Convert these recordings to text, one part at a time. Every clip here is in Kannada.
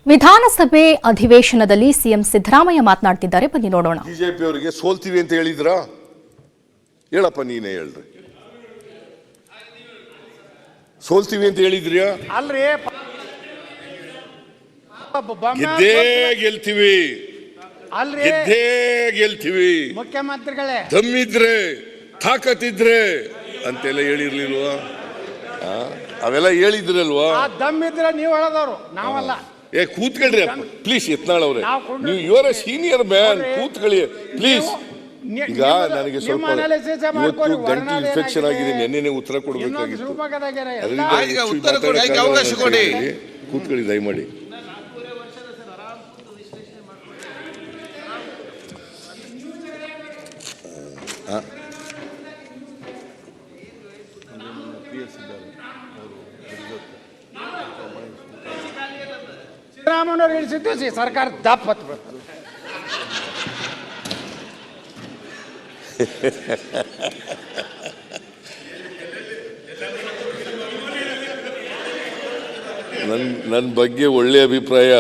ವಿಧಾನಸಭೆ ಅಧಿವೇಶನದಲ್ಲಿ ಸಿಎಂ ಸಿದ್ದರಾಮಯ್ಯ ಮಾತನಾಡ್ತಿದ್ದಾರೆ, ಬನ್ನಿ ನೋಡೋಣ. ಬಿಜೆಪಿ ಅವರಿಗೆ ಸೋಲ್ತೀವಿ ಅಂತ ಹೇಳಿದ್ರಾ? ಹೇಳಪ್ಪ, ನೀನೇ ಹೇಳ್ರಿ. ಸೋಲ್ತೀವಿ ಅಂತ ಹೇಳಿದ್ರಿಯಾ? ಅಲ್ರಿ, ಗೆದ್ದೇ ಗೆಲ್ತೀವಿ, ಅಲ್ರಿ ಗೆದ್ದೇ ಗೆಲ್ತೀವಿ, ಮುಖ್ಯಮಂತ್ರಿಗಳೇ ದಮ್ಮಿದ್ರೆ ತಾಕತ್ತಿದ್ರೆ ಅಂತೆಲ್ಲ ಹೇಳಿರ್ಲಿಲ್ವಾ? ಅವೆಲ್ಲ ಹೇಳಿದ್ರಲ್ವಾ? ಆ ದಮ್ಮಿದ್ರೆ ನೀವು ಹೇಳದವ್ರು, ನಾವಲ್ಲ. ಕೂತ್ಕೊಳ್ರಿ ಅಪ್ಪ ಪ್ಲೀಸ್. ಯತ್ನಾಳ್ ಅವ್ರೆ, ನೀವು ಇವರ ಸೀನಿಯರ್ ಮ್ಯಾನ್, ಕೂತ್ಕೊಳ್ಳಿ ಪ್ಲೀಸ್. ಈಗ ನನಗೆ ಸ್ವಲ್ಪ ಇವತ್ತು ಗಂಟಲು ಇನ್ಫೆಕ್ಷನ್ ಆಗಿದೆ, ನೆನ್ನೆ ಉತ್ತರ ಕೊಡಬೇಕಾಗಿತ್ತು. ಕೂತ್ಕೊಳ್ಳಿ ದಯಮಾಡಿ. ಸಿದ್ದರಾಮಯ್ಯವ್ರು ಇಳಿಸಿದ್ದು ಸರ್ಕಾರ ದಪ್ಪ ಹತ್ತು ಬರ್ತಲ್ಲ. ನನ್ನ ಬಗ್ಗೆ ಒಳ್ಳೆ ಅಭಿಪ್ರಾಯ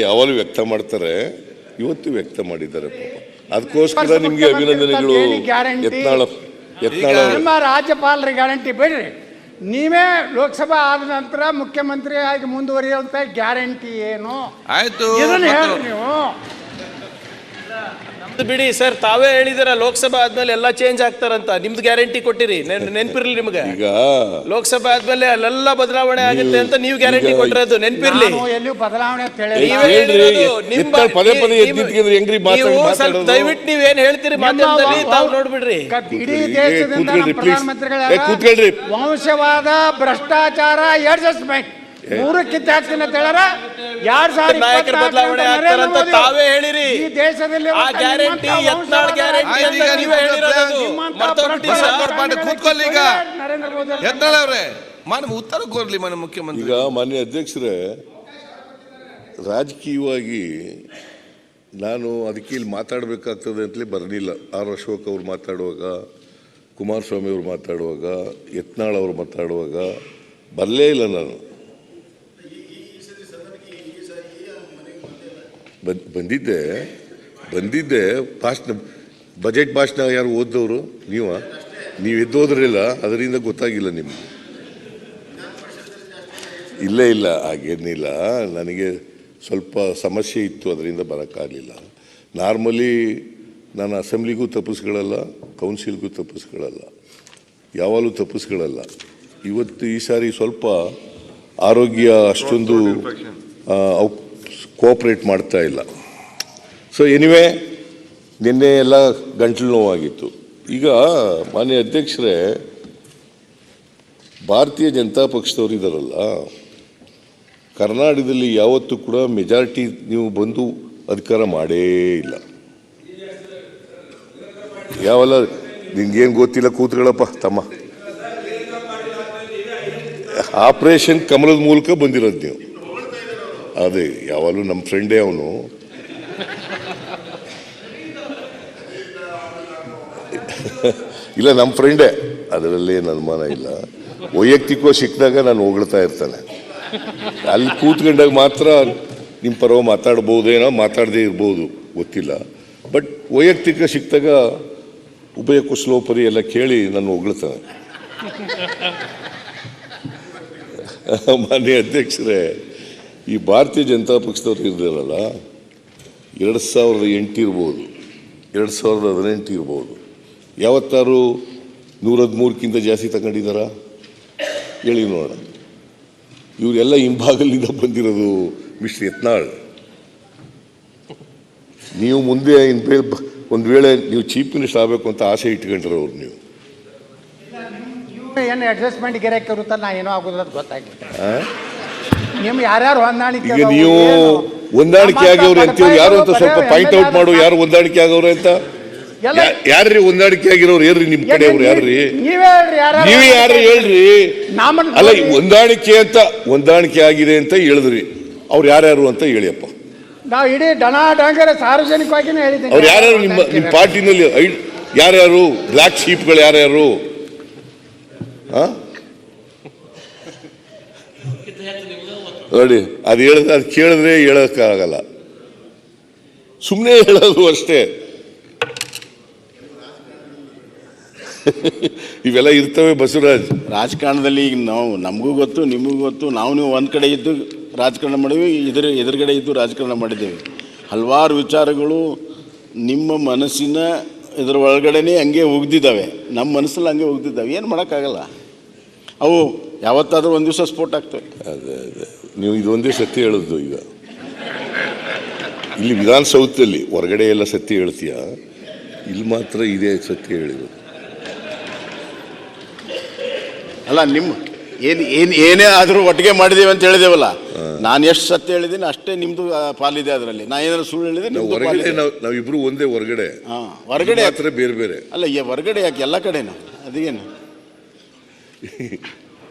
ಯಾವಾಗಲೂ ವ್ಯಕ್ತ ಮಾಡ್ತಾರೆ, ಇವತ್ತು ವ್ಯಕ್ತ ಮಾಡಿದ್ದಾರೆ ಪಾಪ. ಅದಕ್ಕೋಸ್ಕರ ನಿಮ್ಗೆ ಅಭಿನಂದನೆಗಳು. ನಿಮ್ಮ ರಾಜ್ಯಪಾಲರ ಗ್ಯಾರಂಟಿ ಬೇಡ್ರಿ, ನೀವೇ ಲೋಕಸಭಾ ಆದ ನಂತರ ಮುಖ್ಯಮಂತ್ರಿ ಆಗಿ ಮುಂದುವರಿಯುವಂತ ಗ್ಯಾರಂಟಿ ಏನು? ಆಯ್ತು, ಇದನ್ನ ಹೇಳಿ ನೀವು. ಬಿಡಿ ಸರ್, ತಾವೇ ಹೇಳಿದಿರ ಲೋಕಸಭಾ ಆದ್ಮೇಲೆ ಎಲ್ಲ ಚೇಂಜ್ ಆಗ್ತಾರಂತ. ನಿಮ್ದು ಗ್ಯಾರಂಟಿ ಕೊಟ್ಟಿರಿ, ನೆನ್ಪಿರ್ಲಿ ನಿಮ್ಗೆ. ಈಗ ಲೋಕಸಭಾ ಆದ್ಮೇಲೆ ಅಲ್ಲೆಲ್ಲ ಬದಲಾವಣೆ ಆಗುತ್ತೆ ಅಂತ ನೀವು ಗ್ಯಾರಂಟಿ ಕೊಟ್ಟಿರೋದು ನೆನ್ಪಿರ್ಲಿ. ಎಲ್ಲಿಯೂ ಬದಲಾವಣೆ ದಯವಿಟ್ಟು ನೀವೇನ್ ಹೇಳ್ತೀರಿ ಮಾಧ್ಯಮದಲ್ಲಿ ತಾವು ನೋಡ್ಬಿಡ್ರಿ. ಇಡೀ ದೇಶದಿಂದ ನಮ್ಮ ಪ್ರಧಾನಮಂತ್ರಿಗಳ ವಂಶವಾದ, ಭ್ರಷ್ಟಾಚಾರ, ಅಡ್ಜಸ್ಟ್ಮೆಂಟ್ ಮೂರು ಕಿತ್ತಾಕ್ತೀನಿ ಅಂತ ಹೇಳಾರ. 2024 ಬದಲಾವಣೆ ಆಗ್ತಾರಂತ ತಾವೇ ಹೇಳಿರಿ. ಈ ದೇಶದಲ್ಲಿ ಆ ಗ್ಯಾರಂಟಿ ಯತ್ನಾಳ್ ಗ್ಯಾರಂಟಿ ಅಂತ ನೀವೇ ಹೇಳಿರೋದು. ಕೂತ್ಕೊಳ್ಳಿ. ಈಗ ನರೇಂದ್ರ ಮೋದಿ ಯತ್ನಾಳ್ ಅವರೇ ಉತ್ತರ ಕೊಡ್ಲಿ ಮಾನ್ಯ ಮುಖ್ಯಮಂತ್ರಿ. ಈಗ ಮಾನ್ಯ ಅಧ್ಯಕ್ಷರೇ, ರಾಜಕೀಯವಾಗಿ ನಾನು ಅದಕ್ಕೆ ಇಲ್ಲಿ ಮಾತಾಡಬೇಕಾಗ್ತದೆ ಅಂತಲೇ ಬರಲಿಲ್ಲ. ಆರ್ ಅಶೋಕ್ ಅವ್ರು ಮಾತಾಡುವಾಗ, ಕುಮಾರಸ್ವಾಮಿ ಅವ್ರು ಮಾತಾಡುವಾಗ, ಯತ್ನಾಳ್ ಅವರು ಮಾತಾಡುವಾಗ ಬರಲೇ ಇಲ್ಲ. ನಾನು ಬಂದಿದ್ದೆ ಭಾಷಣ, ಬಜೆಟ್ ಭಾಷಣ ಯಾರು ಓದ್ದವರು? ನೀವು ಎದ್ದೋದ್ರಿಲ್ಲ, ಅದರಿಂದ ಗೊತ್ತಾಗಿಲ್ಲ ನಿಮ್ಗೆ. ಇಲ್ಲ ಹಾಗೇನಿಲ್ಲ, ನನಗೆ ಸ್ವಲ್ಪ ಸಮಸ್ಯೆ ಇತ್ತು, ಅದರಿಂದ ಬರೋಕ್ಕಾಗಲಿಲ್ಲ. ನಾರ್ಮಲಿ ನಾನು ಅಸೆಂಬ್ಲಿಗೂ ತಪ್ಪಿಸ್ಕೊಳ್ಳಲ್ಲ, ಕೌನ್ಸಿಲ್ಗೂ ತಪ್ಪಿಸ್ಕೊಳ್ಳಲ್ಲ, ಯಾವಾಗಲೂ ತಪ್ಪಿಸ್ಕೊಳ್ಳಲ್ಲ. ಇವತ್ತು ಈ ಸಾರಿ ಸ್ವಲ್ಪ ಆರೋಗ್ಯ ಅಷ್ಟೊಂದು ಕೋಆಪ್ರೇಟ್ ಮಾಡ್ತಾ ಇಲ್ಲ. ಸೊ ಎನಿವೆ, ನಿನ್ನೆ ಎಲ್ಲ ಗಂಟಲು ನೋವಾಗಿತ್ತು. ಈಗ ಮಾನ್ಯ ಅಧ್ಯಕ್ಷರೇ, ಭಾರತೀಯ ಜನತಾ ಪಕ್ಷದವರು ಇದ್ದಾರಲ್ಲ, ಕರ್ನಾಟಕದಲ್ಲಿ ಯಾವತ್ತೂ ಕೂಡ ಮೆಜಾರಿಟಿ ನೀವು ಬಂದು ಅಧಿಕಾರ ಮಾಡೇ ಇಲ್ಲ. ಯಾವಲ್ಲ ನಿನ್ಗೇನು ಗೊತ್ತಿಲ್ಲ, ಕೂತ್ಕೊಳ್ಳಪ್ಪ ತಮ್ಮ. ಆಪರೇಷನ್ ಕಮಲದ ಮೂಲಕ ಬಂದಿರೋದು ನೀವು. ಅದೇ ಯಾವಾಗಲೂ ನಮ್ಮ ಫ್ರೆಂಡೇ ಅವನು. ಇಲ್ಲ, ನಮ್ಮ ಫ್ರೆಂಡೇ, ಅದರಲ್ಲಿ ಏನು ಅನುಮಾನ ಇಲ್ಲ. ವೈಯಕ್ತಿಕವಾಗಿ ಸಿಕ್ಕಿದಾಗ ನಾನು ಹೊಗಳ್ತಾ ಇರ್ತಾನೆ. ಅಲ್ಲಿ ಕೂತ್ಕೊಂಡಾಗ ಮಾತ್ರ ನಿಮ್ಮ ಪರವಾಗಿ ಮಾತಾಡ್ಬೋದೇನೋ, ಮಾತಾಡದೇ ಇರ್ಬೋದು, ಗೊತ್ತಿಲ್ಲ. ಬಟ್ ವೈಯಕ್ತಿಕ ಸಿಕ್ಕಿದಾಗ ಉಭಯ ಕುಶಲೋಪರಿ ಎಲ್ಲ ಕೇಳಿ ನಾನು ಹೊಗಳ್ತಾನೆ. ಮಾನ್ಯ ಅಧ್ಯಕ್ಷರೇ, ಈ ಭಾರತೀಯ ಜನತಾ ಪಕ್ಷದವ್ರು ಇರಲಿಲ್ಲ, 2008 ಇರ್ಬೋದು, 2018 ಇರ್ಬೋದು, ಯಾವತ್ತಾರು 113ಕ್ಕಿಂತ ಜಾಸ್ತಿ ತಗೊಂಡಿದ್ದಾರಾ? ಹೇಳಿ ನೋಡೋಣ. ಇವರೆಲ್ಲ ಹಿಂಭಾಗಲಿಂದ ಬಂದಿರೋದು. ಮಿಸ್ಟರ್ ಯತ್ನಾಳ್, ನೀವು ಮುಂದೆ ಒಂದು ವೇಳೆ ನೀವು ಚೀಫ್ ಮಿನಿಸ್ಟರ್ ಆಗಬೇಕು ಅಂತ ಆಸೆ ಇಟ್ಕೊಂಡಿರೋರು ನೀವು. ಏನು ಅಡ್ಜಸ್ಟ್ಮೆಂಟ್ ಗಿರಾಕಿ ಇರುತ್ತ, ನಾ ಏನೋ ಆಗೋದು ಗೊತ್ತಾಗಿತ್ತು. ನಿಮ್ಗೆ ಯಾರ್ಯಾರು ಹೊಂದಾಣಿಕೆ, ಈಗ ನೀವು ಹೊಂದಾಣಿಕೆ ಆಗ್ಯವ್ರು ಅಂತೀವಿ, ಯಾರು ಅಂತ ಸ್ವಲ್ಪ ಪಾಯಿಂಟ್ ಔಟ್ ಮಾಡು. ಯಾರು ಹೊಂದಾಣಿಕೆ ಆಗವ್ರು ಅಂತ? ಯಾರ್ರಿ ಹೊಂದಾಣಿಕೆ ಆಗಿರೋರು? ಏನ್ರಿ ನಿಮ್ ಕಡೆ ಅವ್ರು? ಯಾರ್ರಿ ನೀವೇ? ಯಾರು ಹೇಳ್ರಿ? ಅಲ್ಲ, ಹೊಂದಾಣಿಕೆ ಆಗಿದೆ ಅಂತ ಹೇಳಿದ್ರಿ, ಅವ್ರು ಯಾರ್ಯಾರು ಅಂತ ಹೇಳಿಯಪ್ಪ. ನಾವು ಇಡೀ ಡಂಗರ ಸಾರ್ವಜನಿಕವಾಗಿನೇ ಹೇಳಿದ್ದೀವಿ. ಅವ್ರು ಯಾರ್ಯಾರು ನಿಮ್ಮ ಪಾರ್ಟಿನಲ್ಲಿ? ಯಾರ್ಯಾರು ಬ್ಲ್ಯಾಕ್ ಶೀಪ್ಗಳು ಯಾರ್ಯಾರು? ನೋಡಿ ಅದು ಹೇಳಿದ್ರೆ ಅದು ಕೇಳಿದ್ರೆ ಹೇಳೋಕ್ಕಾಗಲ್ಲ, ಸುಮ್ಮನೆ ಹೇಳೋದು ಅಷ್ಟೇ. ಇವೆಲ್ಲ ಇರ್ತವೆ ಬಸವರಾಜ್. ರಾಜಕಾರಣದಲ್ಲಿ ಈಗ ನಾವು ನಮಗೂ ಗೊತ್ತು, ನಿಮಗೂ ಗೊತ್ತು, ನೀವು ಒಂದು ಕಡೆ ಇದ್ದು ರಾಜಕಾರಣ ಮಾಡಿದ್ವಿ, ಎದುರುಗಡೆ ಇದ್ದು ರಾಜಕಾರಣ ಮಾಡಿದ್ದೇವೆ. ಹಲವಾರು ವಿಚಾರಗಳು ನಿಮ್ಮ ಮನಸ್ಸಿನ ಇದರ ಒಳಗಡೆನೇ ಹಂಗೆ ಉಗ್ದಿದ್ದಾವೆ, ನಮ್ಮ ಮನಸ್ಸಲ್ಲಿ ಹಂಗೆ ಉಗ್ದಿದ್ದಾವೆ. ಏನು ಮಾಡೋಕ್ಕಾಗಲ್ಲ, ಅವು ಯಾವತ್ತಾದರೂ ಒಂದು ದಿವಸ ಸ್ಫೋಟ ಆಗ್ತವೆ. ಅದೇ ನೀವು ಇದೊಂದೇ ಸತ್ಯ ಹೇಳೋದು. ಈಗ ಇಲ್ಲಿ ವಿಧಾನಸೌಧದಲ್ಲಿ ಹೊರಗಡೆ ಎಲ್ಲ ಸತ್ಯ ಹೇಳ್ತೀಯ, ಇಲ್ಲಿ ಮಾತ್ರ ಇದೇ ಸತ್ಯ ಹೇಳಿರೋದು. ಅಲ್ಲ ಏನೇ ಆದರೂ ಒಟ್ಟಿಗೆ ಮಾಡಿದ್ದೇವೆ ಅಂತ ಹೇಳಿದೇವಲ್ಲ, ನಾನು ಎಷ್ಟು ಸತ್ಯ ಹೇಳಿದ್ದೀನಿ ಅಷ್ಟೇ ನಿಮ್ದು ಪಾಲಿದೆ ಅದರಲ್ಲಿ. ನಾ ಏನಾದ್ರು ಸುಳ್ಳು ಹೇಳಿದ್ರೆ ಹೊರಗಡೆ ನಾವಿಬ್ರು ಒಂದೇ, ಹೊರಗಡೆ ಹೊರಗಡೆ ಮಾತ್ರ ಬೇರೆ ಬೇರೆ ಅಲ್ಲ, ಹೊರಗಡೆ ಯಾಕೆ ಎಲ್ಲ ಕಡೆನೂ ಅದೇನು.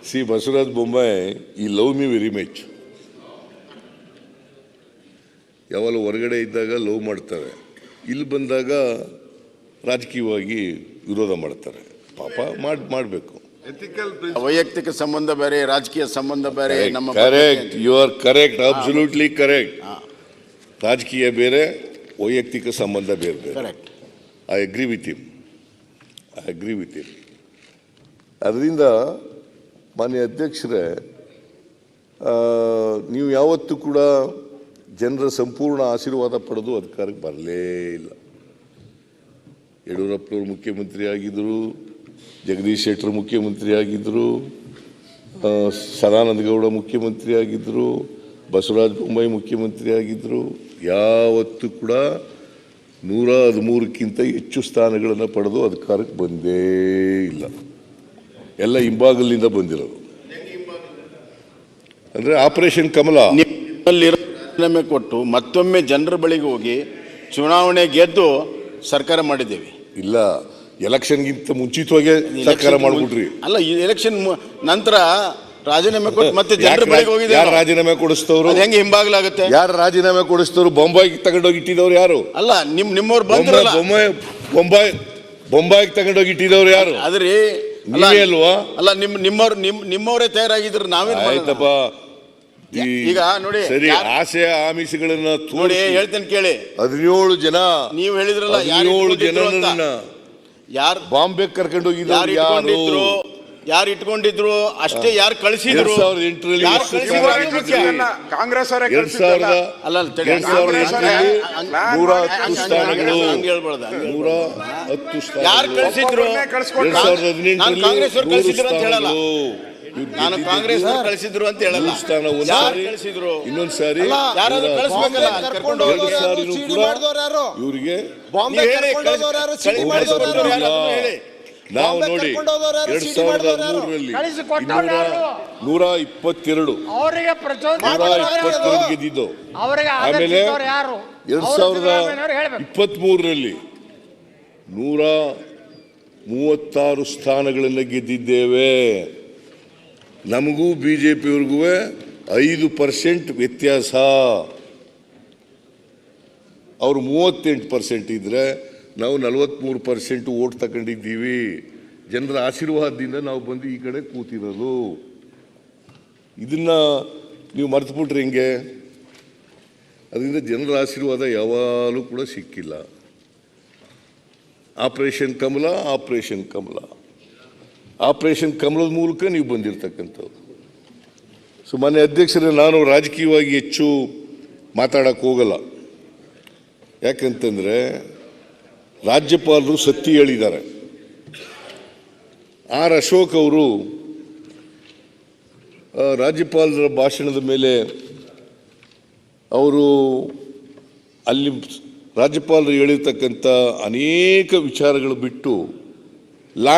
ಸಿ ಬಸವರಾಜ್ ಬೊಮ್ಮಾಯಿ ಈ ಲವ್ ಮಿ ವೆರಿ ಮಚ್. ಯಾವಾಗ ಹೊರಗಡೆ ಇದ್ದಾಗ ಲವ್ ಮಾಡ್ತಾರೆ, ಇಲ್ಲಿ ಬಂದಾಗ ರಾಜಕೀಯವಾಗಿ ವಿರೋಧ ಮಾಡ್ತಾರೆ. ಪಾಪ ಮಾಡಬೇಕು. ವೈಯಕ್ತಿಕ ಸಂಬಂಧ ಬೇರೆ, ರಾಜಕೀಯ ಸಂಬಂಧ ಬೇರೆ. ನಮ್ಮ correct, you are correct, absolutely correct. ರಾಜಕೀಯ ಬೇರೆ, ವೈಯಕ್ತಿಕ ಸಂಬಂಧ ಬೇರೆ ಬೇರೆ. Correct, I agree with him. ಅದರಿಂದ ಮಾನ್ಯ ಅಧ್ಯಕ್ಷರೇ, ನೀವು ಯಾವತ್ತೂ ಕೂಡ ಜನರ ಸಂಪೂರ್ಣ ಆಶೀರ್ವಾದ ಪಡೆದು ಅಧಿಕಾರಕ್ಕೆ ಬರಲೇ ಇಲ್ಲ. ಯಡಿಯೂರಪ್ಪನವರು ಮುಖ್ಯಮಂತ್ರಿ ಆಗಿದ್ದರು, ಜಗದೀಶ್ ಶೆಟ್ಟರ್ ಮುಖ್ಯಮಂತ್ರಿ ಆಗಿದ್ದರು, ಸದಾನಂದ ಗೌಡ ಮುಖ್ಯಮಂತ್ರಿ ಆಗಿದ್ದರು, ಬಸವರಾಜ ಬೊಮ್ಮಾಯಿ ಮುಖ್ಯಮಂತ್ರಿ ಆಗಿದ್ದರು. ಯಾವತ್ತೂ ಕೂಡ 113ಕ್ಕಿಂತ ಹೆಚ್ಚು ಸ್ಥಾನಗಳನ್ನು ಪಡೆದು ಅಧಿಕಾರಕ್ಕೆ ಬಂದೇ ಇಲ್ಲ. ಎಲ್ಲ ಹಿಂಬಾಗಲಿನಿಂದ ಬಂದಿರೋದು. ಅಂದರೆ ಆಪರೇಷನ್ ಕಮಲ ರಾಜೀನಾಮೆ ಕೊಟ್ಟು ಮತ್ತೊಮ್ಮೆ ಜನರ ಬಳಿಗೆ ಹೋಗಿ ಚುನಾವಣೆ ಗೆದ್ದು ಸರ್ಕಾರ ಮಾಡಿದ್ದೇವೆ. ಇಲ್ಲ, ಎಲೆಕ್ಷನ್ಗಿಂತ ಮುಂಚಿತವಾಗಿ ಸರ್ಕಾರ ಮಾಡ್ಬಿಟ್ರಿ. ಅಲ್ಲ, ಈ ಎಲೆಕ್ಷನ್ ನಂತರ ರಾಜೀನಾಮೆ ಕೊಟ್ಟು ಮತ್ತೆ ಜನರ ಬಳಿಗೆ ಹೋಗಿದೆ. ಯಾರು ರಾಜೀನಾಮೆ ಕೊಡಿಸ್ತವ್ರು? ಹೆಂಗೆ ಹಿಂಬಾಗ್ಲಾಗುತ್ತೆ? ಯಾರು ರಾಜೀನಾಮೆ ಕೊಡಿಸ್ತವ್ರು? ಬೊಂಬಾಯಿಗೆ ತಗೊಂಡೋಗಿ ಇಟ್ಟಿದವ್ರು ಯಾರು? ಅಲ್ಲ, ನಿಮ್ಮವ್ರು ಬಂದ್ರಲ್ಲ. ಬೊಂಬಾಯಿಗೆ ತಗೊಂಡೋಗಿ ಇಟ್ಟಿದವ್ರು ಯಾರು? ಅದ್ರಿ ಅಲ್ವಾ? ಅಲ್ಲ, ನಿಮ್ಮವರೇ ತಯಾರಾಗಿದ್ರು. ನಾವೇನು ಆಯ್ತಪ್ಪ. ಈಗ ನೋಡಿ, ಸರಿ, ಆಸೆ ಆಮಿಷಗಳನ್ನ ನೋಡಿ ಹೇಳ್ತೇನೆ ಕೇಳಿ. 17 ಜನ ನೀವು ಹೇಳಿದ್ರಲ್ಲ, 17 ಜನರನ್ನ ಯಾರು ಬಾಂಬೆ ಕರ್ಕೊಂಡು ಹೋಗಿದ್ರು? ಯಾರು ಇಟ್ಕೊಂಡಿದ್ರು ಅಷ್ಟೇ, ಯಾರು ಕಳಿಸಿದ್ರು? 2008ರಲ್ಲಿ ಕಾಂಗ್ರೆಸ್ 2010 ಸ್ಥಾನಗಳು, 110 ಯಾರು ಕಳಿಸಿದ್ರು? 2018ರಲ್ಲಿ ಕಾಂಗ್ರೆಸ್ ಅವರು ಕಳಿಸಿದ್ರು ಅಂತ ಹೇಳಲ್ಲ, ನಾನು ಕಾಂಗ್ರೆಸ್ ಕಳಿಸಿದ್ರು ಅಂತ ಹೇಳಲ್ಲ. ಕಳಿಸಿದ್ರು ಇನ್ನೊಂದು ಸಾರಿ ಕರ್ಕೊಂಡು ಇವರಿಗೆ ನಾವು ನೋಡಿ 2013ರಲ್ಲಿ 122 ಗೆದ್ದಿದ್ದು. ಆಮೇಲೆ 2023ರಲ್ಲಿ 136 ಸ್ಥಾನಗಳನ್ನು ಗೆದ್ದಿದ್ದೇವೆ. ನಮಗೂ ಬಿಜೆಪಿಯವ್ರಿಗೂ 5% ವ್ಯತ್ಯಾಸ. ಅವರು 38% ಇದ್ರೆ ನಾವು 43% ಓಟ್ ತಗೊಂಡಿದ್ದೀವಿ. ಜನರ ಆಶೀರ್ವಾದದಿಂದ ನಾವು ಬಂದು ಈ ಕಡೆ ಕೂತಿರೋದು. ಇದನ್ನ ನೀವು ಮರೆತುಬಿಟ್ರೆ ಹೆಂಗೆ? ಅದರಿಂದ ಜನರ ಆಶೀರ್ವಾದ ಯಾವಾಗಲೂ ಕೂಡ ಸಿಕ್ಕಿಲ್ಲ. ಆಪರೇಷನ್ ಕಮಲದ ಮೂಲಕ ನೀವು ಬಂದಿರತಕ್ಕಂಥದ್ದು. ಸೊ ಮಾನ್ಯ ಅಧ್ಯಕ್ಷರೇ, ನಾನು ರಾಜಕೀಯವಾಗಿ ಹೆಚ್ಚು ಮಾತಾಡಕ್ಕೆ ಹೋಗಲ್ಲ. ಯಾಕಂತಂದರೆ ರಾಜ್ಯಪಾಲರು ಸತ್ಯ ಹೇಳಿದ್ದಾರೆ. ಆರ್ ಅಶೋಕ್ ಅವರು ರಾಜ್ಯಪಾಲರ ಭಾಷಣದ ಮೇಲೆ ಅವರು ಅಲ್ಲಿ ರಾಜ್ಯಪಾಲರು ಹೇಳಿರ್ತಕ್ಕಂಥ ಅನೇಕ ವಿಚಾರಗಳು ಬಿಟ್ಟು ಲಾ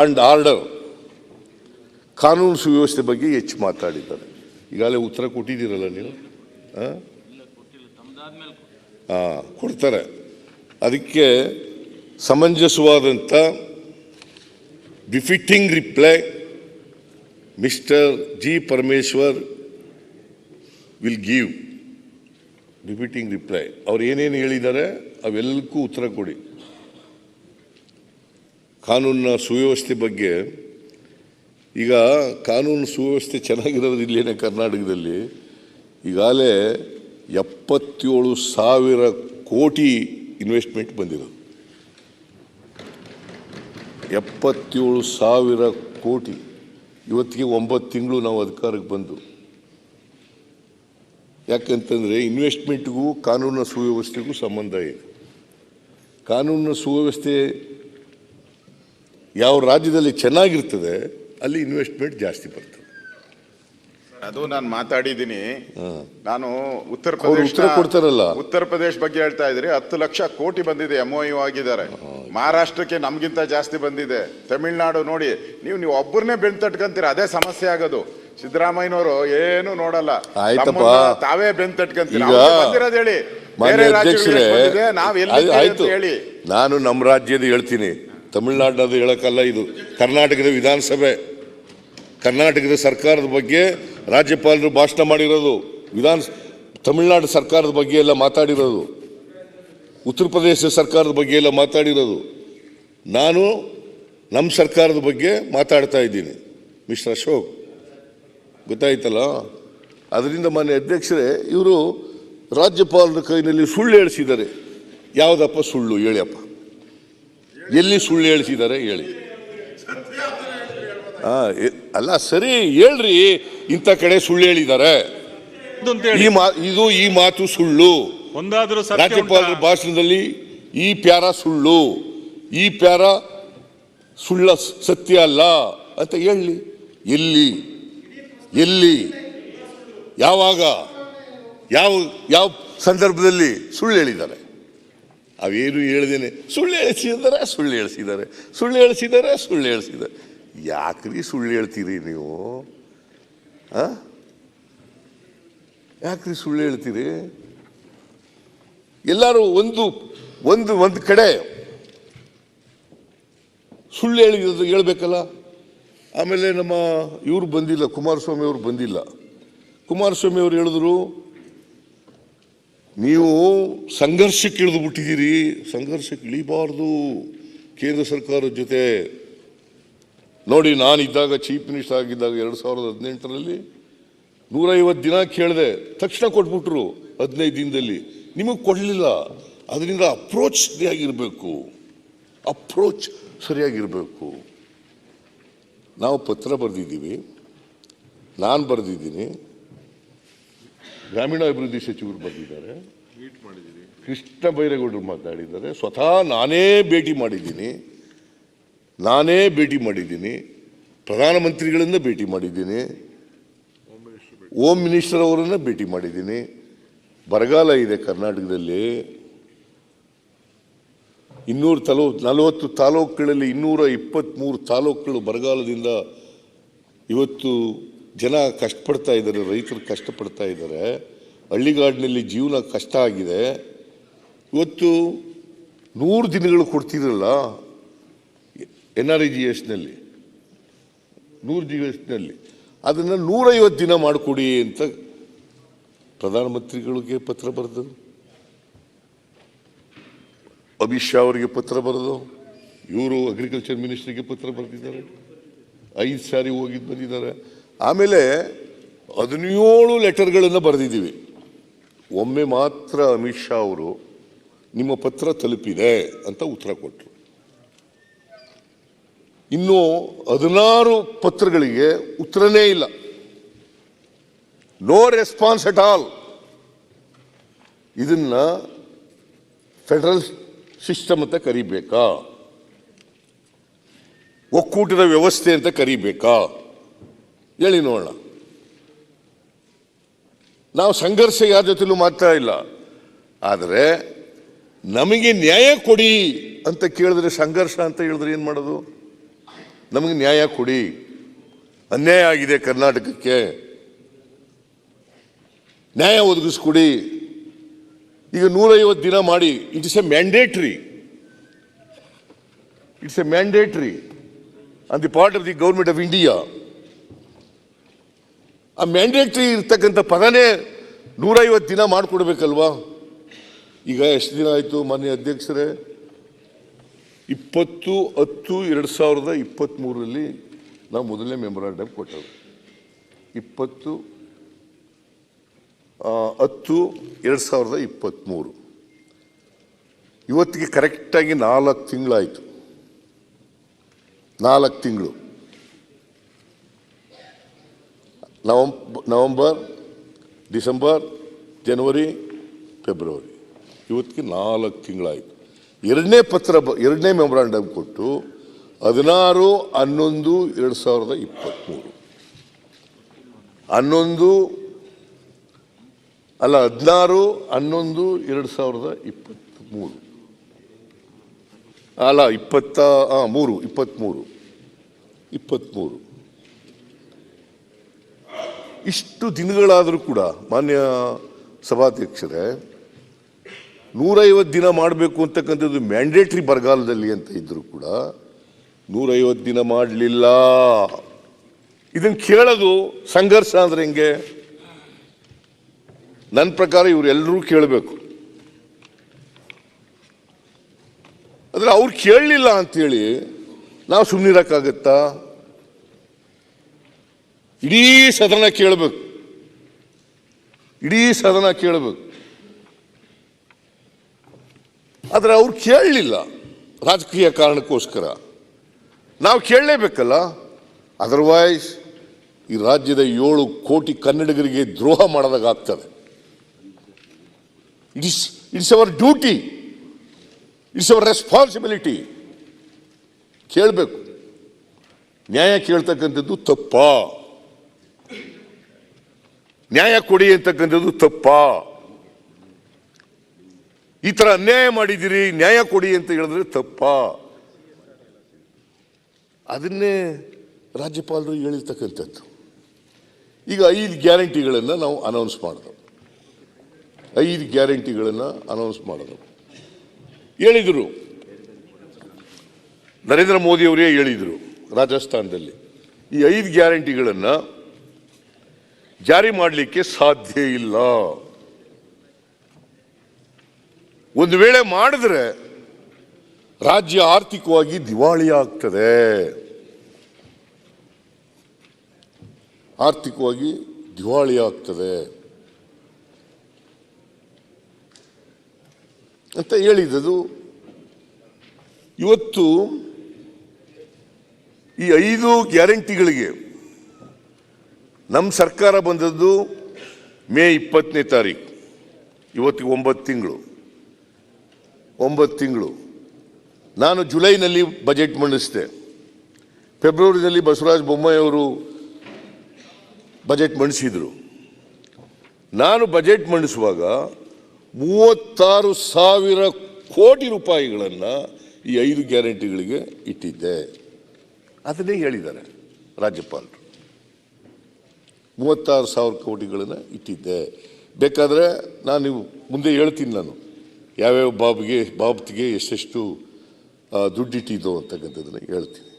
ಅಂಡ್ ಆರ್ಡರ್ ಕಾನೂನು ಸುವ್ಯವಸ್ಥೆ ಬಗ್ಗೆ ಹೆಚ್ಚು ಮಾತಾಡಿದ್ದಾರೆ. ಈಗಾಗಲೇ ಉತ್ತರ ಕೊಟ್ಟಿದ್ದೀರಲ್ಲ ನೀವು. ಕೊಡ್ತಾರೆ. ಅದಕ್ಕೆ ಸಮಂಜಸವಾದಂಥ befitting reply mister G Parameshwar will give befitting reply. ಅವ್ರು ಏನೇನು ಹೇಳಿದ್ದಾರೆ ಅವೆಲ್ಲಕ್ಕೂ ಉತ್ತರ ಕೊಡಿ. ಕಾನೂನಿನ ಸುವ್ಯವಸ್ಥೆ ಬಗ್ಗೆ ಈಗ ಕಾನೂನು ಸುವ್ಯವಸ್ಥೆ ಚೆನ್ನಾಗಿರೋದು ಇಲ್ಲೇನೆ ಕರ್ನಾಟಕದಲ್ಲಿ ಈಗಾಗಲೇ 77,000 ಕೋಟಿ ಇನ್ವೆಸ್ಟ್ಮೆಂಟ್ ಬಂದಿರೋದು. 77,000 ಕೋಟಿ. ಇವತ್ತಿಗೆ 9 ತಿಂಗಳು ನಾವು ಅಧಿಕಾರಕ್ಕೆ ಬಂದು. ಯಾಕಂತಂದರೆ ಇನ್ವೆಸ್ಟ್ಮೆಂಟ್ಗೂ ಕಾನೂನಿನ ಸುವ್ಯವಸ್ಥೆಗೂ ಸಂಬಂಧ ಇದೆ. ಕಾನೂನಿನ ಸುವ್ಯವಸ್ಥೆ ಯಾವ ರಾಜ್ಯದಲ್ಲಿ ಚೆನ್ನಾಗಿರ್ತದೆ ಅಲ್ಲಿ ಇನ್ವೆಸ್ಟ್ಮೆಂಟ್ ಜಾಸ್ತಿ ಬರ್ತದೆ. ಅದು ನಾನು ಮಾತಾಡಿದ್ದೀನಿ. ನಾನು ಉತ್ತರ ಕೊಡ್ತಾರಲ್ಲ. ಉತ್ತರ ಪ್ರದೇಶ ಬಗ್ಗೆ ಹೇಳ್ತಾ ಇದ್ರಿ. 10 ಲಕ್ಷ ಕೋಟಿ ಬಂದಿದೆ, MOU ಆಗಿದ್ದಾರೆ. ಮಹಾರಾಷ್ಟ್ರಕ್ಕೆ ನಮ್ಗಿಂತ ಜಾಸ್ತಿ ಬಂದಿದೆ. ತಮಿಳ್ನಾಡು ನೋಡಿ, ನೀವು ಒಬ್ಬರನ್ನೇ ಬೆನ್ ತಟ್ಕೊಂತೀರ, ಅದೇ ಸಮಸ್ಯೆ ಆಗೋದು. ಸಿದ್ದರಾಮಯ್ಯನವರು ಏನು ನೋಡಲ್ಲ, ತಾವೇ ಬೆನ್ ತಟ್ಕೊಂತೀರ. ಬಂದಿರೋದು ಹೇಳಿ, ಬೇರೆ ರಾಜ್ಯಗಳಿಗೆ ನಾವ್ ಎಲ್ಲಿ ಹೇಳಿ. ನಾನು ನಮ್ಮ ರಾಜ್ಯದ ಹೇಳ್ತೀನಿ, ತಮಿಳ್ನಾಡಿನದು ಹೇಳಕ್ಕಲ್ಲ. ಇದು ಕರ್ನಾಟಕದ ವಿಧಾನಸಭೆ, ಕರ್ನಾಟಕದ ಸರ್ಕಾರದ ಬಗ್ಗೆ ರಾಜ್ಯಪಾಲರು ಭಾಷಣ ಮಾಡಿರೋದು, ತಮಿಳುನಾಡು ಸರ್ಕಾರದ ಬಗ್ಗೆ ಎಲ್ಲ ಮಾತಾಡಿರೋದು, ಉತ್ತರ ಪ್ರದೇಶ ಸರ್ಕಾರದ ಬಗ್ಗೆ ಎಲ್ಲ ಮಾತಾಡಿರೋದು. ನಾನು ನಮ್ಮ ಸರ್ಕಾರದ ಬಗ್ಗೆ ಮಾತಾಡ್ತಾ ಇದ್ದೀನಿ. ಮಿಸ್ಟರ್ ಅಶೋಕ್, ಗೊತ್ತಾಯ್ತಲ್ಲ? ಅದರಿಂದ ಮಾನ್ಯ ಅಧ್ಯಕ್ಷರೇ, ಇವರು ರಾಜ್ಯಪಾಲರ ಕೈನಲ್ಲಿ ಸುಳ್ಳು ಹೇಳಿಸಿದ್ದಾರೆ. ಯಾವುದಪ್ಪ ಸುಳ್ಳು ಹೇಳಿಯಪ್ಪ, ಎಲ್ಲಿ ಸುಳ್ಳು ಹೇಳಿಸಿದ್ದಾರೆ ಹೇಳಿ. ಅಲ್ಲ ಸರಿ ಹೇಳ್ರಿ, ಇಂಥ ಕಡೆ ಸುಳ್ಳು ಹೇಳಿದ್ದಾರೆ, ಈ ಮಾತು ಸುಳ್ಳು. ರಾಜ್ಯಪಾಲರ ಭಾಷಣದಲ್ಲಿ ಈ ಪ್ಯಾರ ಸುಳ್ಳು, ಈ ಪ್ಯಾರ ಸುಳ್ಳ ಸತ್ಯ ಅಲ್ಲ ಅಂತ ಹೇಳಿ. ಎಲ್ಲಿ ಎಲ್ಲಿ ಯಾವಾಗ ಯಾವ ಸಂದರ್ಭದಲ್ಲಿ ಸುಳ್ಳು ಹೇಳಿದ್ದಾರೆ? ಅವೇನು ಹೇಳ್ದೇನೆ ಸುಳ್ಳು ಹೇಳಿಸಿದ್ದಾರೆ. ಯಾಕ್ರಿ ಸುಳ್ಳು ಹೇಳ್ತೀರಿ ನೀವು? ಯಾಕ್ರಿ ಸುಳ್ಳು ಹೇಳ್ತೀರಿ? ಎಲ್ಲರೂ ಒಂದು ಕಡೆ ಸುಳ್ಳು ಹೇಳ್ಬೇಕಲ್ಲ. ಆಮೇಲೆ ನಮ್ಮ ಇವರು ಬಂದಿಲ್ಲ, ಕುಮಾರಸ್ವಾಮಿ ಅವರು ಬಂದಿಲ್ಲ. ಕುಮಾರಸ್ವಾಮಿ ಅವರು ಹೇಳಿದ್ರು, ನೀವು ಸಂಘರ್ಷಕ್ಕೆ ಇಳಿದು ಬಿಟ್ಟಿದ್ದೀರಿ, ಸಂಘರ್ಷಕ್ಕೆ ಇಳಿಬಾರ್ದು ಕೇಂದ್ರ ಸರ್ಕಾರದ ಜೊತೆ. ನೋಡಿ, ನಾನಿದ್ದಾಗ ಚೀಫ್ ಮಿನಿಸ್ಟರ್ ಆಗಿದ್ದಾಗ 2018ರಲ್ಲಿ 150 ದಿನ ಕೇಳಿದೆ, ತಕ್ಷಣ ಕೊಟ್ಬಿಟ್ರು 15 ದಿನದಲ್ಲಿ. ನಿಮಗೆ ಕೊಡಲಿಲ್ಲ. ಅದರಿಂದ ಅಪ್ರೋಚ್ ಸರಿಯಾಗಿರಬೇಕು. ನಾವು ಪತ್ರ ಬರೆದಿದ್ದೀವಿ, ನಾನು ಬರೆದಿದ್ದೀನಿ, ಗ್ರಾಮೀಣಾಭಿವೃದ್ಧಿ ಸಚಿವರು ಬರೆದಿದ್ದಾರೆ, ಕೃಷ್ಣ ಬೈರೇಗೌಡರು ಮಾತಾಡಿದ್ದಾರೆ, ಸ್ವತಃ ನಾನೇ ಭೇಟಿ ಮಾಡಿದ್ದೀನಿ, ಪ್ರಧಾನಮಂತ್ರಿಗಳನ್ನ ಭೇಟಿ ಮಾಡಿದ್ದೀನಿ, ಹೋಮ್ ಮಿನಿಸ್ಟರ್ ಅವರನ್ನ ಭೇಟಿ ಮಾಡಿದ್ದೀನಿ. ಬರಗಾಲ ಇದೆ ಕರ್ನಾಟಕದಲ್ಲಿ. 240 ತಾಲೂಕುಗಳಲ್ಲಿ 223 ತಾಲೂಕುಗಳು ಬರಗಾಲದಿಂದ ಇವತ್ತು ಜನ ಕಷ್ಟಪಡ್ತಾ ಇದ್ದಾರೆ, ರೈತರು ಕಷ್ಟಪಡ್ತಾ ಇದ್ದಾರೆ. ಹಳ್ಳಿಗಾಡಿನಲ್ಲಿ ಜೀವನ ಕಷ್ಟ ಆಗಿದೆ. ಇವತ್ತು 100 ದಿನಗಳು ಕೊಡ್ತಿರಲ್ಲ NREGSನಲ್ಲಿ, 100 GSನಲ್ಲಿ, ಅದನ್ನು 150 ದಿನ ಮಾಡಿಕೊಡಿ ಅಂತ ಪ್ರಧಾನಮಂತ್ರಿಗಳಿಗೆ ಪತ್ರ ಬರೆದರು, ಅಮಿತ್ ಶಾ ಅವರಿಗೆ ಪತ್ರ ಬರೆದು, ಇವರು ಅಗ್ರಿಕಲ್ಚರ್ ಮಿನಿಸ್ಟ್ರಿಗೆ ಪತ್ರ ಬರೆದಿದ್ದಾರೆ, 5 ಸಾರಿ ಹೋಗಿದ್ದು ಬಂದಿದ್ದಾರೆ. ಆಮೇಲೆ 17 ಲೆಟರ್ಗಳನ್ನು ಬರೆದಿದ್ದೀವಿ. ಒಮ್ಮೆ ಮಾತ್ರ ಅಮಿತ್ ಶಾ ಅವರು ನಿಮ್ಮ ಪತ್ರ ತಲುಪಿದೆ ಅಂತ ಉತ್ತರ ಕೊಟ್ಟರು. ಇನ್ನು 16 ಪತ್ರಗಳಿಗೆ ಉತ್ತರನೇ ಇಲ್ಲ. No response at all. ಇದನ್ನ ಫೆಡರಲ್ ಸಿಸ್ಟಮ್ ಅಂತ ಕರಿಬೇಕಾ, ಒಕ್ಕೂಟದ ವ್ಯವಸ್ಥೆ ಅಂತ ಕರಿಬೇಕಾ ಹೇಳಿ ನೋಡೋಣ. ನಾವು ಸಂಘರ್ಷ ಯಾರ ಜೊತೆಲೂ ಮಾಡ್ತಾ ಇಲ್ಲ. ಆದರೆ ನಮಗೆ ನ್ಯಾಯ ಕೊಡಿ ಅಂತ ಕೇಳಿದ್ರೆ ಸಂಘರ್ಷ ಅಂತ ಹೇಳಿದ್ರೆ ಏನು ಮಾಡೋದು? ನಮಗೆ ನ್ಯಾಯ ಕೊಡಿ, ಅನ್ಯಾಯ ಆಗಿದೆ ಕರ್ನಾಟಕಕ್ಕೆ, ನ್ಯಾಯ ಒದಗಿಸ್ಕೊಡಿ. ಈಗ 150 ದಿನ ಮಾಡಿ, it's A mandatory on the part of the government of India. ಆ ಮ್ಯಾಂಡೇಟ್ರಿ ಇರ್ತಕ್ಕಂಥ ಪದನೇ 150 ದಿನ ಮಾಡಿಕೊಡ್ಬೇಕಲ್ವಾ? ಈಗ ಎಷ್ಟು ದಿನ ಆಯಿತು ಮಾನ್ಯ ಅಧ್ಯಕ್ಷರೇ? 20/10/2023 ನಾವು ಮೊದಲನೇ ಮೆಮೊರಾಂಡಮ್ ಕೊಟ್ಟವು 20/10/2023. ಇವತ್ತಿಗೆ ಕರೆಕ್ಟಾಗಿ 4 ತಿಂಗಳಾಯಿತು. 4 ತಿಂಗಳು. ನವಂಬರ್, ಡಿಸೆಂಬರ್, ಜನವರಿ, ಫೆಬ್ರವರಿ, ಇವತ್ತಿಗೆ 4 ತಿಂಗಳಾಯಿತು. ಎರಡನೇ ಮೆಮೊರಾಂಡಮ್ ಕೊಟ್ಟು 16/11/2023. 16/11/2023 ಅಲ್ಲ 23. ಇಷ್ಟು ದಿನಗಳಾದರೂ ಕೂಡ ಮಾನ್ಯ ಸಭಾಧ್ಯಕ್ಷರೇ 150 ದಿನ ಮಾಡಬೇಕು ಅಂತಕ್ಕಂಥದ್ದು ಮ್ಯಾಂಡೇಟ್ರಿ ಬರಗಾಲದಲ್ಲಿ ಅಂತ ಇದ್ರು ಕೂಡ 150 ದಿನ ಮಾಡಲಿಲ್ಲ. ಇದನ್ನು ಕೇಳೋದು ಸಂಘರ್ಷ ಅಂದ್ರೆ ಹೆಂಗೆ? ನನ್ನ ಪ್ರಕಾರ ಇವರೆಲ್ಲರೂ ಕೇಳಬೇಕು. ಆದರೆ ಅವ್ರು ಕೇಳಲಿಲ್ಲ ಅಂತೇಳಿ ನಾವು ಸುಮ್ಮನಿರಕ್ಕಾಗತ್ತಾ? ಇಡೀ ಸದನ ಕೇಳಬೇಕು. ಆದರೆ ಅವ್ರು ಕೇಳಲಿಲ್ಲ ರಾಜಕೀಯ ಕಾರಣಕ್ಕೋಸ್ಕರ. ನಾವು ಕೇಳಲೇಬೇಕಲ್ಲ. ಅದರ್ವೈಸ್ ಈ ರಾಜ್ಯದ 7 ಕೋಟಿ ಕನ್ನಡಿಗರಿಗೆ ದ್ರೋಹ ಮಾಡೋದಾಗ್ತದೆ. It's our duty, it's our responsibility. ಕೇಳಬೇಕು. ನ್ಯಾಯ ಕೇಳ್ತಕ್ಕಂಥದ್ದು ತಪ್ಪಾ? ನ್ಯಾಯ ಕೊಡಿ ಅಂತಕ್ಕಂಥದ್ದು ತಪ್ಪಾ? ಈ ಥರ ಅನ್ಯಾಯ ಮಾಡಿದ್ದೀರಿ, ನ್ಯಾಯ ಕೊಡಿ ಅಂತ ಹೇಳಿದ್ರೆ ತಪ್ಪಾ? ಅದನ್ನೇ ರಾಜ್ಯಪಾಲರು ಹೇಳಿರ್ತಕ್ಕಂಥದ್ದು. ಈಗ 5 ಗ್ಯಾರಂಟಿಗಳನ್ನು ನಾವು ಅನೌನ್ಸ್ ಮಾಡಿದೆವು. 5 ಗ್ಯಾರಂಟಿಗಳನ್ನು ಅನೌನ್ಸ್ ಮಾಡಿದೆವು. ಹೇಳಿದರು, ನರೇಂದ್ರ ಮೋದಿ ಅವರೇ ಹೇಳಿದರು ರಾಜಸ್ಥಾನದಲ್ಲಿ, ಈ 5 ಗ್ಯಾರಂಟಿಗಳನ್ನು ಜಾರಿ ಮಾಡಲಿಕ್ಕೆ ಸಾಧ್ಯ ಇಲ್ಲ. ಒಂದು ವೇಳೆ ಮಾಡಿದ್ರೆ ರಾಜ್ಯ ಆರ್ಥಿಕವಾಗಿ ದಿವಾಳಿ ಆಗ್ತದೆ. ಅಂತ ಹೇಳಿದ್ದು. ಇವತ್ತು ಈ 5 ಗ್ಯಾರಂಟಿಗಳಿಗೆ ನಮ್ಮ ಸರ್ಕಾರ ಬಂದದ್ದು ಮೇ 20ನೇ ತಾರೀಕು. ಇವತ್ತಿಗೆ 9 ತಿಂಗಳು. ನಾನು ಜುಲೈನಲ್ಲಿ ಬಜೆಟ್ ಮಂಡಿಸಿದೆ. ಫೆಬ್ರವರಿನಲ್ಲಿ ಬಸವರಾಜ ಬೊಮ್ಮಾಯಿ ಅವರು ಬಜೆಟ್ ಮಂಡಿಸಿದರು. ನಾನು ಬಜೆಟ್ ಮಂಡಿಸುವಾಗ 36,000 ಕೋಟಿ ರೂಪಾಯಿಗಳನ್ನು ಈ 5 ಗ್ಯಾರಂಟಿಗಳಿಗೆ ಇಟ್ಟಿದ್ದೆ. ಅದನ್ನೇ ಹೇಳಿದ್ದಾರೆ ರಾಜ್ಯಪಾಲರು. 36,000 ಕೋಟಿಗಳನ್ನು ಇಟ್ಟಿದ್ದೆ. ಬೇಕಾದರೆ ನಾನು ಮುಂದೆ ಹೇಳ್ತೀನಿ, ನಾನು ಯಾವ್ಯಾವ ಬಾಬತಿಗೆ ಎಷ್ಟೆಷ್ಟು ದುಡ್ಡಿಟ್ಟಿದ್ದೋ ಅಂತಕ್ಕಂಥದ್ದನ್ನು ಹೇಳ್ತೀನಿ.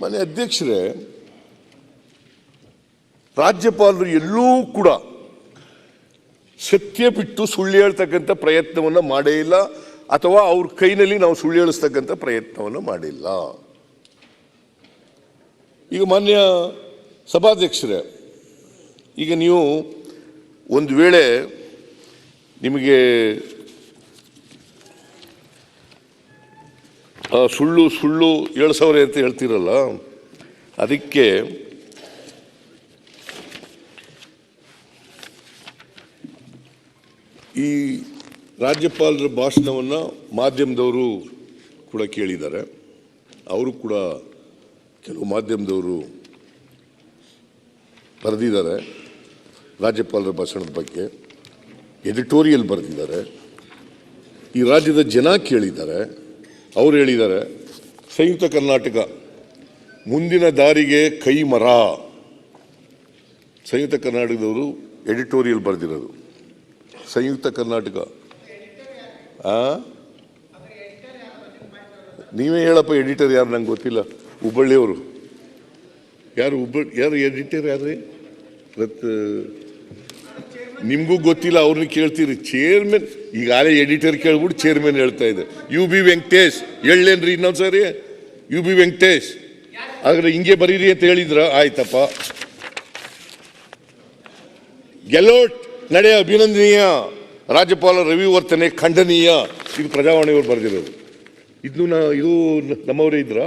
ಮನೆ ಅಧ್ಯಕ್ಷರೇ, ರಾಜ್ಯಪಾಲರು ಎಲ್ಲೂ ಕೂಡ ಸತ್ಯ ಬಿಟ್ಟು ಸುಳ್ಳು ಹೇಳ್ತಕ್ಕಂಥ ಪ್ರಯತ್ನವನ್ನು ಮಾಡೇ ಇಲ್ಲ, ಅಥವಾ ಅವ್ರ ಕೈನಲ್ಲಿ ನಾವು ಸುಳ್ಳು ಹೇಳಿಸ್ತಕ್ಕಂಥ ಪ್ರಯತ್ನವನ್ನು ಮಾಡಿಲ್ಲ. ಈಗ ಮಾನ್ಯ ಸಭಾಧ್ಯಕ್ಷರೇ, ಈಗ ನೀವು ಒಂದು ವೇಳೆ ನಿಮಗೆ ಸುಳ್ಳು 7,000 ಅಂತ ಹೇಳ್ತೀರಲ್ಲ, ಅದಕ್ಕೆ ಈ ರಾಜ್ಯಪಾಲರ ಭಾಷಣವನ್ನು ಮಾಧ್ಯಮದವರು ಕೂಡ ಕೇಳಿದ್ದಾರೆ. ಅವರು ಕೂಡ ಕೆಲವು ಮಾಧ್ಯಮದವರು ಬರೆದಿದ್ದಾರೆ ರಾಜ್ಯಪಾಲರ ಭಾಷಣದ ಬಗ್ಗೆ, ಎಡಿಟೋರಿಯಲ್ ಬರೆದಿದ್ದಾರೆ. ಈ ರಾಜ್ಯದ ಜನ ಕೇಳಿದ್ದಾರೆ. ಅವರು ಹೇಳಿದ್ದಾರೆ, ಸಂಯುಕ್ತ ಕರ್ನಾಟಕ ಮುಂದಿನ ದಾರಿಗೆ ಕೈ ಮರ. ಸಂಯುಕ್ತ ಕರ್ನಾಟಕದವರು ಎಡಿಟೋರಿಯಲ್ ಬರೆದಿರೋದು. ಸಂಯುಕ್ತ ಕರ್ನಾಟಕ ನೀವೇ ಹೇಳಪ್ಪ, ಎಡಿಟರ್ ಯಾರು ನಂಗೆ ಗೊತ್ತಿಲ್ಲ. ಹುಬ್ಬಳ್ಳಿಯವರು ಯಾರು ಎಡಿಟರ್ ಯಾರ್ರಿ? ನಿಮಗೂ ಗೊತ್ತಿಲ್ಲ, ಅವ್ರನ್ನ ಕೇಳ್ತೀರಿ. ಚೇರ್ಮನ್ ಈಗಾಗಲೇ ಎಡಿಟರ್ ಕೇಳ್ಬಿಟ್ಟು ಚೇರ್ಮನ್ ಹೇಳ್ತಾ ಇದೆ. UB ವೆಂಕಟೇಶ್ ಹೇಳೇನ್ರಿ ಇನ್ನೊಂದ್ಸರಿ? UB ವೆಂಕಟೇಶ್ ಆದ್ರೆ ಹಿಂಗೆ ಬರೀರಿ ಅಂತ ಹೇಳಿದ್ರ ಆಯ್ತಪ್ಪ. ಗೆಲೋಟ್ ನಡೆ ಅಭಿನಂದನೀಯ, ರಾಜ್ಯಪಾಲ ರವಿ ವರ್ತನೆ ಖಂಡನೀಯ. ಇದು ಪ್ರಜಾವಾಣಿಯವರು ಬರೆದಿರೋದು. ಇದು ನಮ್ಮವರೇ ಇದ್ರ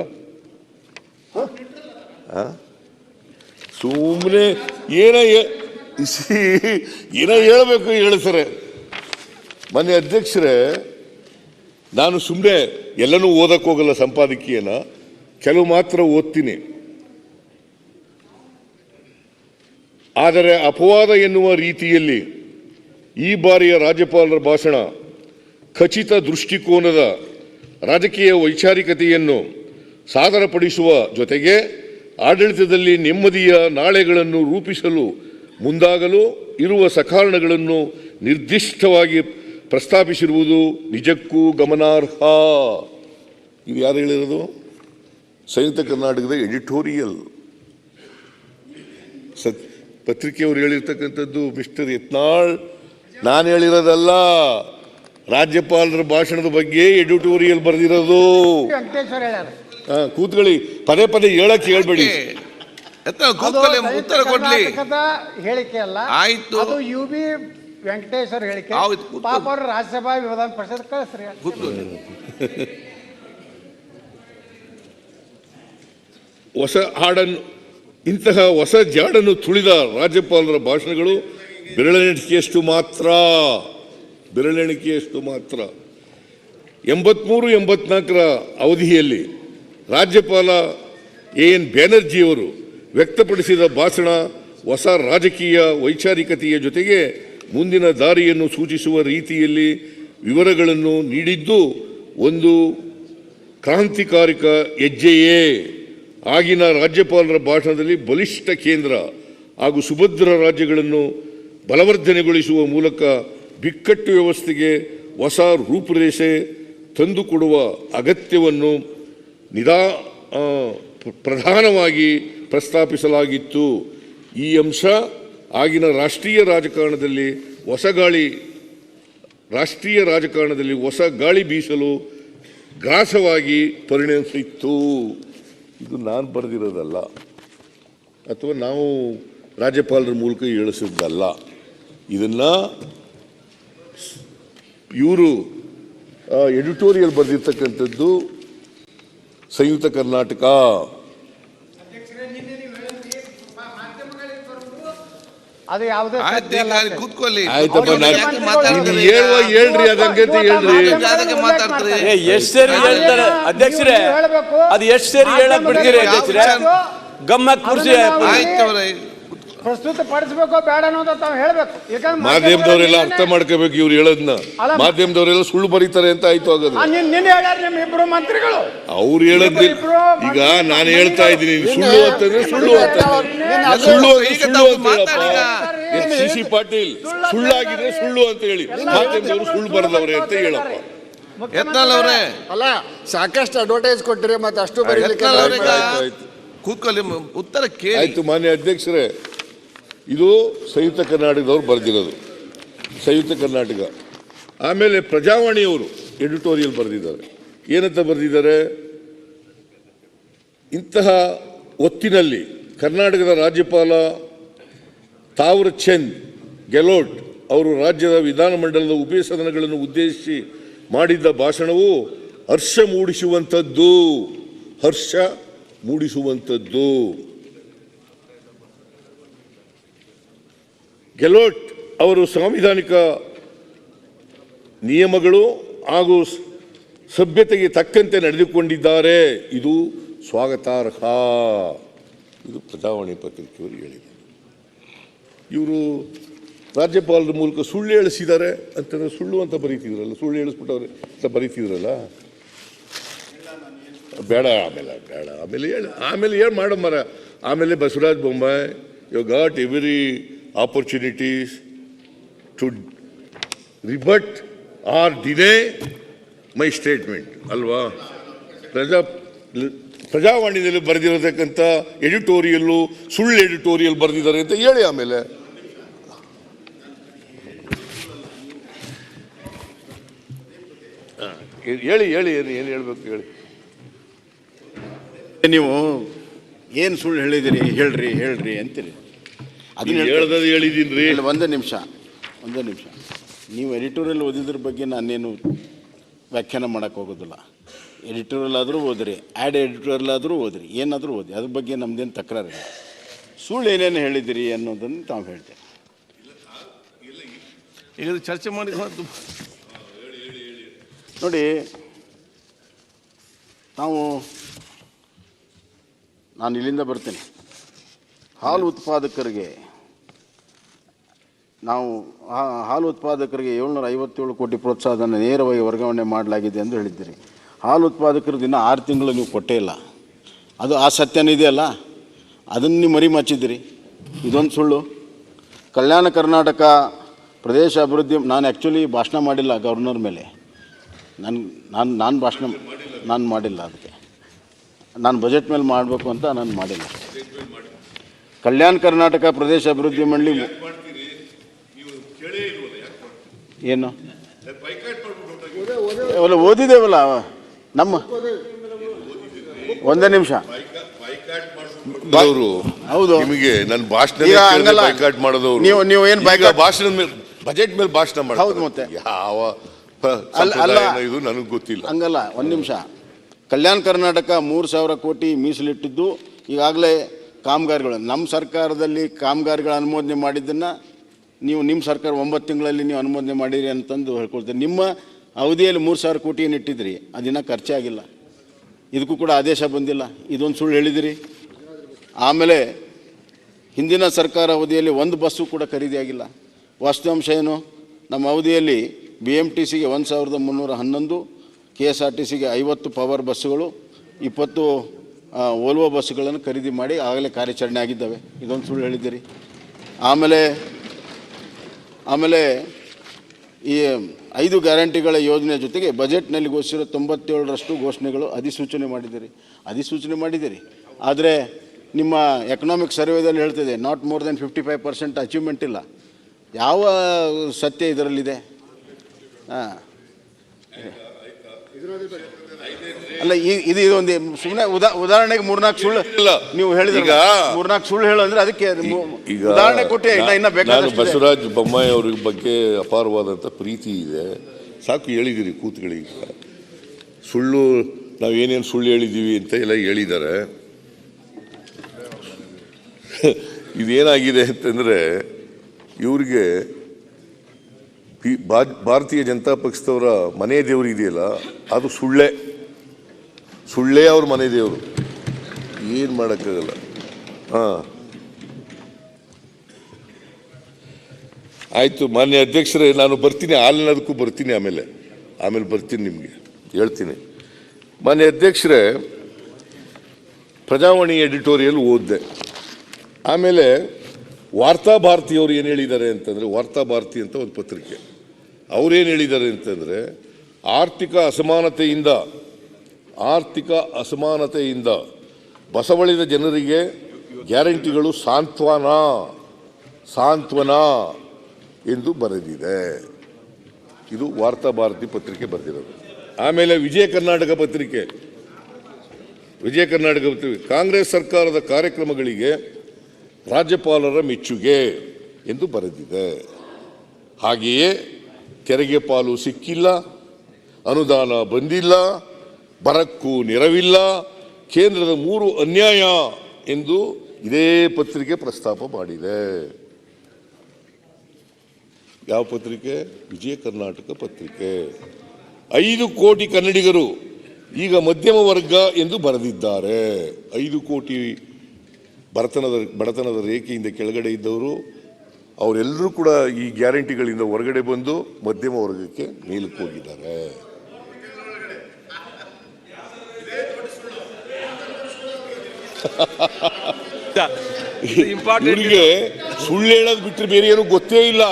ಸುಮ್ಮನೆ ಏನೋ ಹೇಳಬೇಕು ಹೇಳ್ತಾರೆ. ಮನೆ ಅಧ್ಯಕ್ಷರೇ, ನಾನು ಸುಮ್ಮನೆ ಎಲ್ಲನೂ ಓದಕ್ಕೆ ಹೋಗಲ್ಲ, ಸಂಪಾದಕೀಯನ ಕೆಲವು ಮಾತ್ರ ಓದ್ತೀನಿ. ಆದರೆ ಅಪವಾದ ಎನ್ನುವ ರೀತಿಯಲ್ಲಿ ಈ ಬಾರಿಯ ರಾಜ್ಯಪಾಲರ ಭಾಷಣ ಖಚಿತ ದೃಷ್ಟಿಕೋನದ ರಾಜಕೀಯ ವೈಚಾರಿಕತೆಯನ್ನು ಸಾದರಪಡಿಸುವ ಜೊತೆಗೆ ಆಡಳಿತದಲ್ಲಿ ನೆಮ್ಮದಿಯ ನಾಳೆಗಳನ್ನು ರೂಪಿಸಲು ಮುಂದಾಗಲು ಇರುವ ಸಕಾರಣಗಳನ್ನು ನಿರ್ದಿಷ್ಟವಾಗಿ ಪ್ರಸ್ತಾಪಿಸಿರುವುದು ನಿಜಕ್ಕೂ ಗಮನಾರ್ಹ. ಇದು ಯಾರು ಹೇಳಿರೋದು? ಸಂಯುಕ್ತ ಕರ್ನಾಟಕದ ಎಡಿಟೋರಿಯಲ್ ಪತ್ರಿಕೆಯವರು ಹೇಳಿರ್ತಕ್ಕಂಥದ್ದು. ಮಿಸ್ಟರ್ ಯತ್ನಾಳ್, ನಾನು ಹೇಳಿರೋದಲ್ಲ, ರಾಜ್ಯಪಾಲರ ಭಾಷಣದ ಬಗ್ಗೆ ಎಡಿಟೋರಿಯಲ್ ಬರೆದಿರೋದು. ವೆಂಕಟೇಶ್ವರ ಹೇಳ್ಯಾರ. ಕೂತ್ಕೊಳ್ಳಿ, ಪದೇ ಪದೇ ಹೇಳಕ್ಕೆ ಹೇಳ್ಬೇಡಿ. ಉತ್ತರ ಕೊಡ್ಲಿ. ಹೇಳಿಕೆ ಅಲ್ಲ, ಆಯ್ತು. ಅದು UB ವೆಂಕಟೇಶ್ವರ ಹೇಳಿಕೆ. ಪಾಪ ಅವರು ರಾಜ್ಯಸಭಾ ವಿಧಾನ ಪರಿಷತ್ ಕಳಿಸ್ರಿ. ಹೊಸ ಹಾಡನ್ನು, ಇಂತಹ ಹೊಸ ಜಾಡನ್ನು ತುಳಿದ ರಾಜ್ಯಪಾಲರ ಭಾಷಣಗಳು ಬೆರಳೆಣಿಕೆಯಷ್ಟು ಮಾತ್ರ. 83-84 ಅವಧಿಯಲ್ಲಿ ರಾಜ್ಯಪಾಲ AN ಬ್ಯಾನರ್ಜಿಯವರು ವ್ಯಕ್ತಪಡಿಸಿದ ಭಾಷಣ ಹೊಸ ರಾಜಕೀಯ ವೈಚಾರಿಕತೆಯ ಜೊತೆಗೆ ಮುಂದಿನ ದಾರಿಯನ್ನು ಸೂಚಿಸುವ ರೀತಿಯಲ್ಲಿ ವಿವರಗಳನ್ನು ನೀಡಿದ್ದು ಒಂದು ಕ್ರಾಂತಿಕಾರಿಕ ಹೆಜ್ಜೆಯೇ. ಆಗಿನ ರಾಜ್ಯಪಾಲರ ಭಾಷಣದಲ್ಲಿ ಬಲಿಷ್ಠ ಕೇಂದ್ರ ಹಾಗೂ ಸುಭದ್ರ ರಾಜ್ಯಗಳನ್ನು ಬಲವರ್ಧನೆಗೊಳಿಸುವ ಮೂಲಕ ಬಿಕ್ಕಟ್ಟು ವ್ಯವಸ್ಥೆಗೆ ಹೊಸ ರೂಪುರೇಷೆ ತಂದುಕೊಡುವ ಅಗತ್ಯವನ್ನು ಪ್ರಧಾನವಾಗಿ ಪ್ರಸ್ತಾಪಿಸಲಾಗಿತ್ತು. ಈ ಅಂಶ ಆಗಿನ ರಾಷ್ಟ್ರೀಯ ರಾಜಕಾರಣದಲ್ಲಿ ಹೊಸ ಗಾಳಿ ಬೀಸಲು ಗ್ರಾಸವಾಗಿ ಪರಿಣಮಿಸಿತ್ತು. ಇದು ನಾನು ಬರೆದಿರೋದಲ್ಲ, ಅಥವಾ ನಾವು ರಾಜ್ಯಪಾಲರ ಮೂಲಕ ಹೇಳಿಸಿದ್ದಲ್ಲ. ಇದನ್ನ ಇವರು ಎಡಿಟೋರಿಯಲ್ ಬರೆದಿರ್ತಕ್ಕಂಥದ್ದು ಸಂಯುಕ್ತ ಕರ್ನಾಟಕ. ಅದು ಯಾವುದೇ ಕೂತ್ಕೊಳ್ಳಿ. ಆಯ್ತಪ್ಪ, ಹೇಳ್ರಿ ಅದಂಗೆ ಹೇಳ್ರಿ. ಎಷ್ಟು ಸೇರಿ ಹೇಳ್ತಾರೆ ಅಧ್ಯಕ್ಷರೇ? ಅದು ಎಷ್ಟು ಸೇರಿ ಹೇಳಕ್ ಬಿಡ್ತೀರಿ ಅಧ್ಯಕ್ಷರೇ? ಗಮ್ಮತ್ ಕುರ್ಸಿ ಪ್ರಸ್ತುತ ಪಡಿಸಬೇಕು ಬೇಡ ಅನ್ನೋದ ತಾವು ಹೇಳ್ಬೇಕು. ಮಾಧ್ಯಮದವರೆಲ್ಲ ಅರ್ಥ ಮಾಡ್ಕೋಬೇಕು ಇವ್ರು ಹೇಳೋದನ್ನ. ಮಾಧ್ಯಮದವರೆಲ್ಲ ಸುಳ್ಳು ಬರೀತಾರೆ ಅಂತ ಆಯ್ತು ಆಗೋದು. ನಿನ್ನೆ ಹೇಳ್ಯಾರ ನಿಮ್ಮ ಇಬ್ರು ಮಂತ್ರಿಗಳು. ಅವ್ರು ಹೇಳೋದು ಈಗ ನಾನು ಹೇಳ್ತಾ ಇದ್ದೀನಿ, ಸುಳ್ಳು ಅಂತಂದ್ರೆ ಸುಳ್ಳು ಅಂತ CC ಪಾಟೀಲ್ ಸುಳ್ಳಾಗಿದ್ರೆ ಸುಳ್ಳು ಅಂತ ಹೇಳಿ, ಮಾಧ್ಯಮದವರು ಸುಳ್ಳು ಬರೆದವ್ರೆ ಅಂತ ಹೇಳಪ್ಪ. ಯತ್ನಾಳ್ ಅವರೇ, ಅಲ್ಲ ಸಾಕಷ್ಟು ಅಡ್ವರ್ಟೈಸ್ ಕೊಟ್ಟಿರಿ, ಮತ್ತೆ ಅಷ್ಟು ಬರೀಲಿಕ್ಕೆ ಕೂತ್ಕೊಳ್ಳಿ, ಉತ್ತರ ಕೇಳಿ. ಆಯ್ತು ಮಾನ್ಯ ಅಧ್ಯಕ್ಷರೇ, ಇದು ಸಂಯುಕ್ತ ಕರ್ನಾಟಕದವ್ರು ಬರೆದಿರೋದು, ಸಂಯುಕ್ತ ಕರ್ನಾಟಕ. ಆಮೇಲೆ ಪ್ರಜಾವಾಣಿಯವರು ಎಡಿಟೋರಿಯಲ್ ಬರೆದಿದ್ದಾರೆ. ಏನಂತ ಬರೆದಿದ್ದಾರೆ? ಇಂತಹ ಹೊತ್ತಿನಲ್ಲಿ ಕರ್ನಾಟಕದ ರಾಜ್ಯಪಾಲ ತಾವರ್ ಚಂದ್ ಗೆಹ್ಲೋಟ್ ಅವರು ರಾಜ್ಯದ ವಿಧಾನಮಂಡಲದ ಉಭಯ ಸದನಗಳನ್ನು ಉದ್ದೇಶಿಸಿ ಮಾಡಿದ್ದ ಭಾಷಣವು ಹರ್ಷ ಮೂಡಿಸುವಂಥದ್ದು. ಗೆಹ್ಲೋಟ್ ಅವರು ಸಾಂವಿಧಾನಿಕ ನಿಯಮಗಳು ಹಾಗೂ ಸಭ್ಯತೆಗೆ ತಕ್ಕಂತೆ ನಡೆದುಕೊಂಡಿದ್ದಾರೆ. ಇದು ಸ್ವಾಗತಾರ್ಹ. ಇದು ಪ್ರಜಾವಾಣಿ ಪತ್ರಿಕೆಯವರು ಹೇಳಿದ್ದಾರೆ. ಇವರು ರಾಜ್ಯಪಾಲರ ಮೂಲಕ ಸುಳ್ಳು ಹೇಳಿಸಿದ್ದಾರೆ ಅಂತಂದ್ರೆ ಸುಳ್ಳು ಅಂತ ಬರೀತಿದ್ರಲ್ಲ, ಸುಳ್ಳು ಹೇಳಿಸ್ಬಿಟ್ಟವ್ರೆ ಅಂತ ಬರೀತಿದ್ರಲ್ಲ. ಬೇಡ, ಆಮೇಲೆ ಹೇಳಿ ಮಾಡಮ್ಮರ. ಆಮೇಲೆ Basavaraj Bommai, you got every opportunities to rebut or deny my statement ಅಲ್ವಾ? ಪ್ರಜಾವಾಣಿಯಲ್ಲಿ ಬರೆದಿರತಕ್ಕಂಥ ಎಡಿಟೋರಿಯಲ್ಲು ಸುಳ್ಳು ಎಡಿಟೋರಿಯಲ್ ಬರೆದಿದ್ದಾರೆ ಅಂತ ಹೇಳಿ. ಆಮೇಲೆ ಹೇಳಿ ಏನು ಹೇಳಬೇಕು ಹೇಳಿ. ನೀವು ಏನು ಸುಳ್ಳು ಹೇಳಿದಿರಿ ಹೇಳ್ರಿ ಅಂತೀರಿ. ಅದನ್ನ ಹೇಳ್ದದ್ದು ಹೇಳಿದ್ದೀನಿ. ಒಂದೇ ನಿಮಿಷ ನೀವು ಎಡಿಟೋರಿಯಲ್ ಓದಿದ್ರ ಬಗ್ಗೆ ನಾನೇನು ವ್ಯಾಖ್ಯಾನ ಮಾಡೋಕ್ಕೆ ಹೋಗೋದಿಲ್ಲ. ಎಡಿಟೋರಿಯಲ್ ಆದರೂ ಓದಿರಿ, ಆ್ಯಡ್ ಎಡಿಟೋರಿಯಲ್ ಆದರೂ ಓದಿರಿ, ಏನಾದರೂ ಓದಿ, ಅದ್ರ ಬಗ್ಗೆ ನಮ್ಮದೇನು ತಕರಾರಿಲ್ಲ. ಸುಳ್ಳು ಏನೇನು ಹೇಳಿದಿರಿ ಅನ್ನೋದನ್ನು ತಾವು ಹೇಳ್ತೇವೆ. ಈಗ ಚರ್ಚೆ ಮಾಡಿ ನೋಡಿ, ನಾನು ಇಲ್ಲಿಂದ ಬರ್ತೇನೆ. ಹಾಲು ಉತ್ಪಾದಕರಿಗೆ 757 ಕೋಟಿ ಪ್ರೋತ್ಸಾಹಧನ ನೇರವಾಗಿ ವರ್ಗಾವಣೆ ಮಾಡಲಾಗಿದೆ ಎಂದು ಹೇಳಿದ್ದೀರಿ. ಹಾಲು ಉತ್ಪಾದಕರು ದಿನ 6 ತಿಂಗಳು ನೀವು ಕೊಟ್ಟೇ ಇಲ್ಲ. ಅದು ಆ ಸತ್ಯನ ಇದೆಯಲ್ಲ, ಅದನ್ನು ನೀವು ಮರಿ ಮಚ್ಚಿದ್ದೀರಿ. ಇದೊಂದು ಸುಳ್ಳು. ಕಲ್ಯಾಣ ಕರ್ನಾಟಕ ಪ್ರದೇಶ ಅಭಿವೃದ್ಧಿ, ನಾನು ಆ್ಯಕ್ಚುಲಿ ಭಾಷಣ ಮಾಡಿಲ್ಲ ಗವರ್ನರ್ ಮೇಲೆ. ನಾನು ಮಾಡಿಲ್ಲ. ಅದಕ್ಕೆ ನಾನು ಬಜೆಟ್ ಮೇಲೆ ಮಾಡಬೇಕು ಅಂತ ನಾನು ಮಾಡಿಲ್ಲ. ಕಲ್ಯಾಣ ಕರ್ನಾಟಕ ಪ್ರದೇಶ ಅಭಿವೃದ್ಧಿ ಮಂಡಳಿ ಏನು ಅವೆಲ್ಲ ಓದಿದ್ದೇವಲ್ಲ ನಮ್ಮ. ಒಂದೇ ನಿಮಿಷ. ಹೌದು, ನಿಮಗೆ ನನ್ನ ಭಾಷಣ ಬೈಕಾಟ್ ಮಾಡೋದವ್ರು ನೀವು ಏನು ಭಾಷಣ ಮೇಲೆ ಬಜೆಟ್ ಮೇಲೆ ಭಾಷಣ ಮಾಡಿ. ಹೌದು, ಮತ್ತೆ ಯಾವ ಅಲ್ಲ ಇದು ನನಗೆ ಗೊತ್ತಿಲ್ಲ. ಹಂಗಲ್ಲ. ಒಂದು ನಿಮಿಷ. ಕಲ್ಯಾಣ ಕರ್ನಾಟಕ 3,000 ಕೋಟಿ ಮೀಸಲಿಟ್ಟಿದ್ದು ಈಗಾಗಲೇ ಕಾಮಗಾರಿಗಳು, ನಮ್ಮ ಸರ್ಕಾರದಲ್ಲಿ ಕಾಮಗಾರಿಗಳ ಅನುಮೋದನೆ ಮಾಡಿದ್ದನ್ನು ನಿಮ್ಮ ಸರ್ಕಾರ 9 ತಿಂಗಳಲ್ಲಿ ನೀವು ಅನುಮೋದನೆ ಮಾಡಿರಿ ಅಂತಂದು ಹೇಳ್ಕೊಳ್ತೀರಿ. ನಿಮ್ಮ ಅವಧಿಯಲ್ಲಿ 3,000 ಕೋಟಿ ಏನು ಇಟ್ಟಿದ್ರಿ, ಅದಿನ್ನ ಖರ್ಚೇ ಆಗಿಲ್ಲ. ಇದಕ್ಕೂ ಕೂಡ ಆದೇಶ ಬಂದಿಲ್ಲ. ಇದೊಂದು ಸುಳ್ಳು ಹೇಳಿದಿರಿ. ಆಮೇಲೆ ಹಿಂದಿನ ಸರ್ಕಾರ ಅವಧಿಯಲ್ಲಿ ಒಂದು ಬಸ್ಸು ಕೂಡ ಖರೀದಿ ಆಗಿಲ್ಲ. ವಾಸ್ತವಾಂಶ ಏನು? ನಮ್ಮ ಅವಧಿಯಲ್ಲಿ BMTCಗೆ 1,311, KSRTCಗೆ 50 ಪವರ್ ಬಸ್ಸುಗಳು, 20 ವೋಲ್ವೋ ಬಸ್ಸುಗಳನ್ನು ಖರೀದಿ ಮಾಡಿ ಆಗಲೇ ಕಾರ್ಯಾಚರಣೆ ಆಗಿದ್ದಾವೆ. ಇದೊಂದು ಸುಳ್ಳು ಹೇಳಿದ್ದೀರಿ. ಆಮೇಲೆ ಈ 5 ಗ್ಯಾರಂಟಿಗಳ ಯೋಜನೆ ಜೊತೆಗೆ ಬಜೆಟ್ನಲ್ಲಿ ಘೋಷಿಸಿರೋ 97% ಘೋಷಣೆಗಳು ಅಧಿಸೂಚನೆ ಮಾಡಿದ್ದೀರಿ. ಆದರೆ ನಿಮ್ಮ ಎಕನಾಮಿಕ್ ಸರ್ವೇದಲ್ಲಿ ಹೇಳ್ತಿದೆ ನಾಟ್ ಮೋರ್ ದೆನ್ 55% ಅಚೀವ್ಮೆಂಟ್ ಇಲ್ಲ. ಯಾವ ಸತ್ಯ ಇದರಲ್ಲಿದೆ? ಅಲ್ಲ, ಇದೊಂದು ಸುಮ್ಮನೆ ಉದಾಹರಣೆಗೆ 3-4 ಸುಳ್ಳು ನೀವು ಹೇಳಿದ್ರೆ, 3-4 ಸುಳ್ಳು ಹೇಳು ಅಂದ್ರೆ ಅದಕ್ಕೆ ಉದಾಹರಣೆ ಕೊಟ್ಟೆ. ಇನ್ನ ಬೇಕಾದಷ್ಟು ಬಸವರಾಜ ಬೊಮ್ಮಾಯಿ ಅವ್ರ ಬಗ್ಗೆ ಅಪಾರವಾದಂಥ ಪ್ರೀತಿ ಇದೆ. ಸಾಕು ಹೇಳಿದಿರಿ ಕೂತ್ಗಳು. ಈಗ ಸುಳ್ಳು ನಾವೇನೇನು ಸುಳ್ಳು ಹೇಳಿದ್ದೀವಿ ಅಂತ ಎಲ್ಲ ಹೇಳಿದ್ದಾರೆ. ಇದೇನಾಗಿದೆ ಅಂತಂದರೆ, ಇವ್ರಿಗೆ ಭಾರತೀಯ ಜನತಾ ಪಕ್ಷದವರ ಮನೆ ದೇವರು ಇದೆಯಲ್ಲ, ಅದು ಸುಳ್ಳೇ ಅವ್ರ ಮನೆ ದೇವರು. ಏನು ಮಾಡೋಕ್ಕಾಗಲ್ಲ. ಆಯಿತು ಮಾನ್ಯ ಅಧ್ಯಕ್ಷರೇ, ನಾನು ಬರ್ತೀನಿ, ಹಾಲಿನದಕ್ಕೂ ಬರ್ತೀನಿ, ಆಮೇಲೆ ಬರ್ತೀನಿ, ನಿಮಗೆ ಹೇಳ್ತೀನಿ. ಮಾನ್ಯ ಅಧ್ಯಕ್ಷರೇ, ಪ್ರಜಾವಾಣಿ ಎಡಿಟೋರಿಯಲ್ ಓದಿದೆ. ಆಮೇಲೆ ವಾರ್ತಾ ಭಾರತಿಯವರು ಏನು ಹೇಳಿದ್ದಾರೆ ಅಂತಂದರೆ, ವಾರ್ತಾ ಭಾರತಿ ಅಂತ ಒಂದು ಪತ್ರಿಕೆ, ಅವರೇನು ಹೇಳಿದ್ದಾರೆ ಅಂತಂದರೆ, ಆರ್ಥಿಕ ಅಸಮಾನತೆಯಿಂದ ಬಸವಳಿದ ಜನರಿಗೆ ಗ್ಯಾರಂಟಿಗಳು ಸಾಂತ್ವನ ಎಂದು ಬರೆದಿದೆ. ಇದು ವಾರ್ತಾ ಭಾರತಿ ಪತ್ರಿಕೆ ಬರೆದಿರೋದು. ಆಮೇಲೆ ವಿಜಯ ಕರ್ನಾಟಕ ಪತ್ರಿಕೆ, ಕಾಂಗ್ರೆಸ್ ಸರ್ಕಾರದ ಕಾರ್ಯಕ್ರಮಗಳಿಗೆ ರಾಜ್ಯಪಾಲರ ಮೆಚ್ಚುಗೆ ಎಂದು ಬರೆದಿದೆ. ಹಾಗೆಯೇ ತೆರಿಗೆ ಪಾಲು ಸಿಕ್ಕಿಲ್ಲ, ಅನುದಾನ ಬಂದಿಲ್ಲ, ಬರಕ್ಕೂ ನೆರವಿಲ್ಲ, ಕೇಂದ್ರದ 3 ಅನ್ಯಾಯ ಎಂದು ಇದೇ ಪತ್ರಿಕೆ ಪ್ರಸ್ತಾಪ ಮಾಡಿದೆ. ಯಾವ ಪತ್ರಿಕೆ? ವಿಜಯ ಕರ್ನಾಟಕ ಪತ್ರಿಕೆ. 5 ಕೋಟಿ ಕನ್ನಡಿಗರು ಈಗ ಮಧ್ಯಮ ವರ್ಗ ಎಂದು ಬರೆದಿದ್ದಾರೆ. 5 ಕೋಟಿ ಬಡತನದ ರೇಖೆಯಿಂದ ಕೆಳಗಡೆ ಇದ್ದವರು ಅವರೆಲ್ಲರೂ ಕೂಡ ಈ ಗ್ಯಾರಂಟಿಗಳಿಂದ ಹೊರಗಡೆ ಬಂದು ಮಧ್ಯಮ ವರ್ಗಕ್ಕೆ ಮೇಲಕ್ಕೆ ಹೋಗಿದ್ದಾರೆ. ಇವರಿಗೆ ಸುಳ್ಳು ಹೇಳೋದು ಬಿಟ್ಟರೆ ಬೇರೆ ಏನು ಗೊತ್ತೇ ಇಲ್ಲ.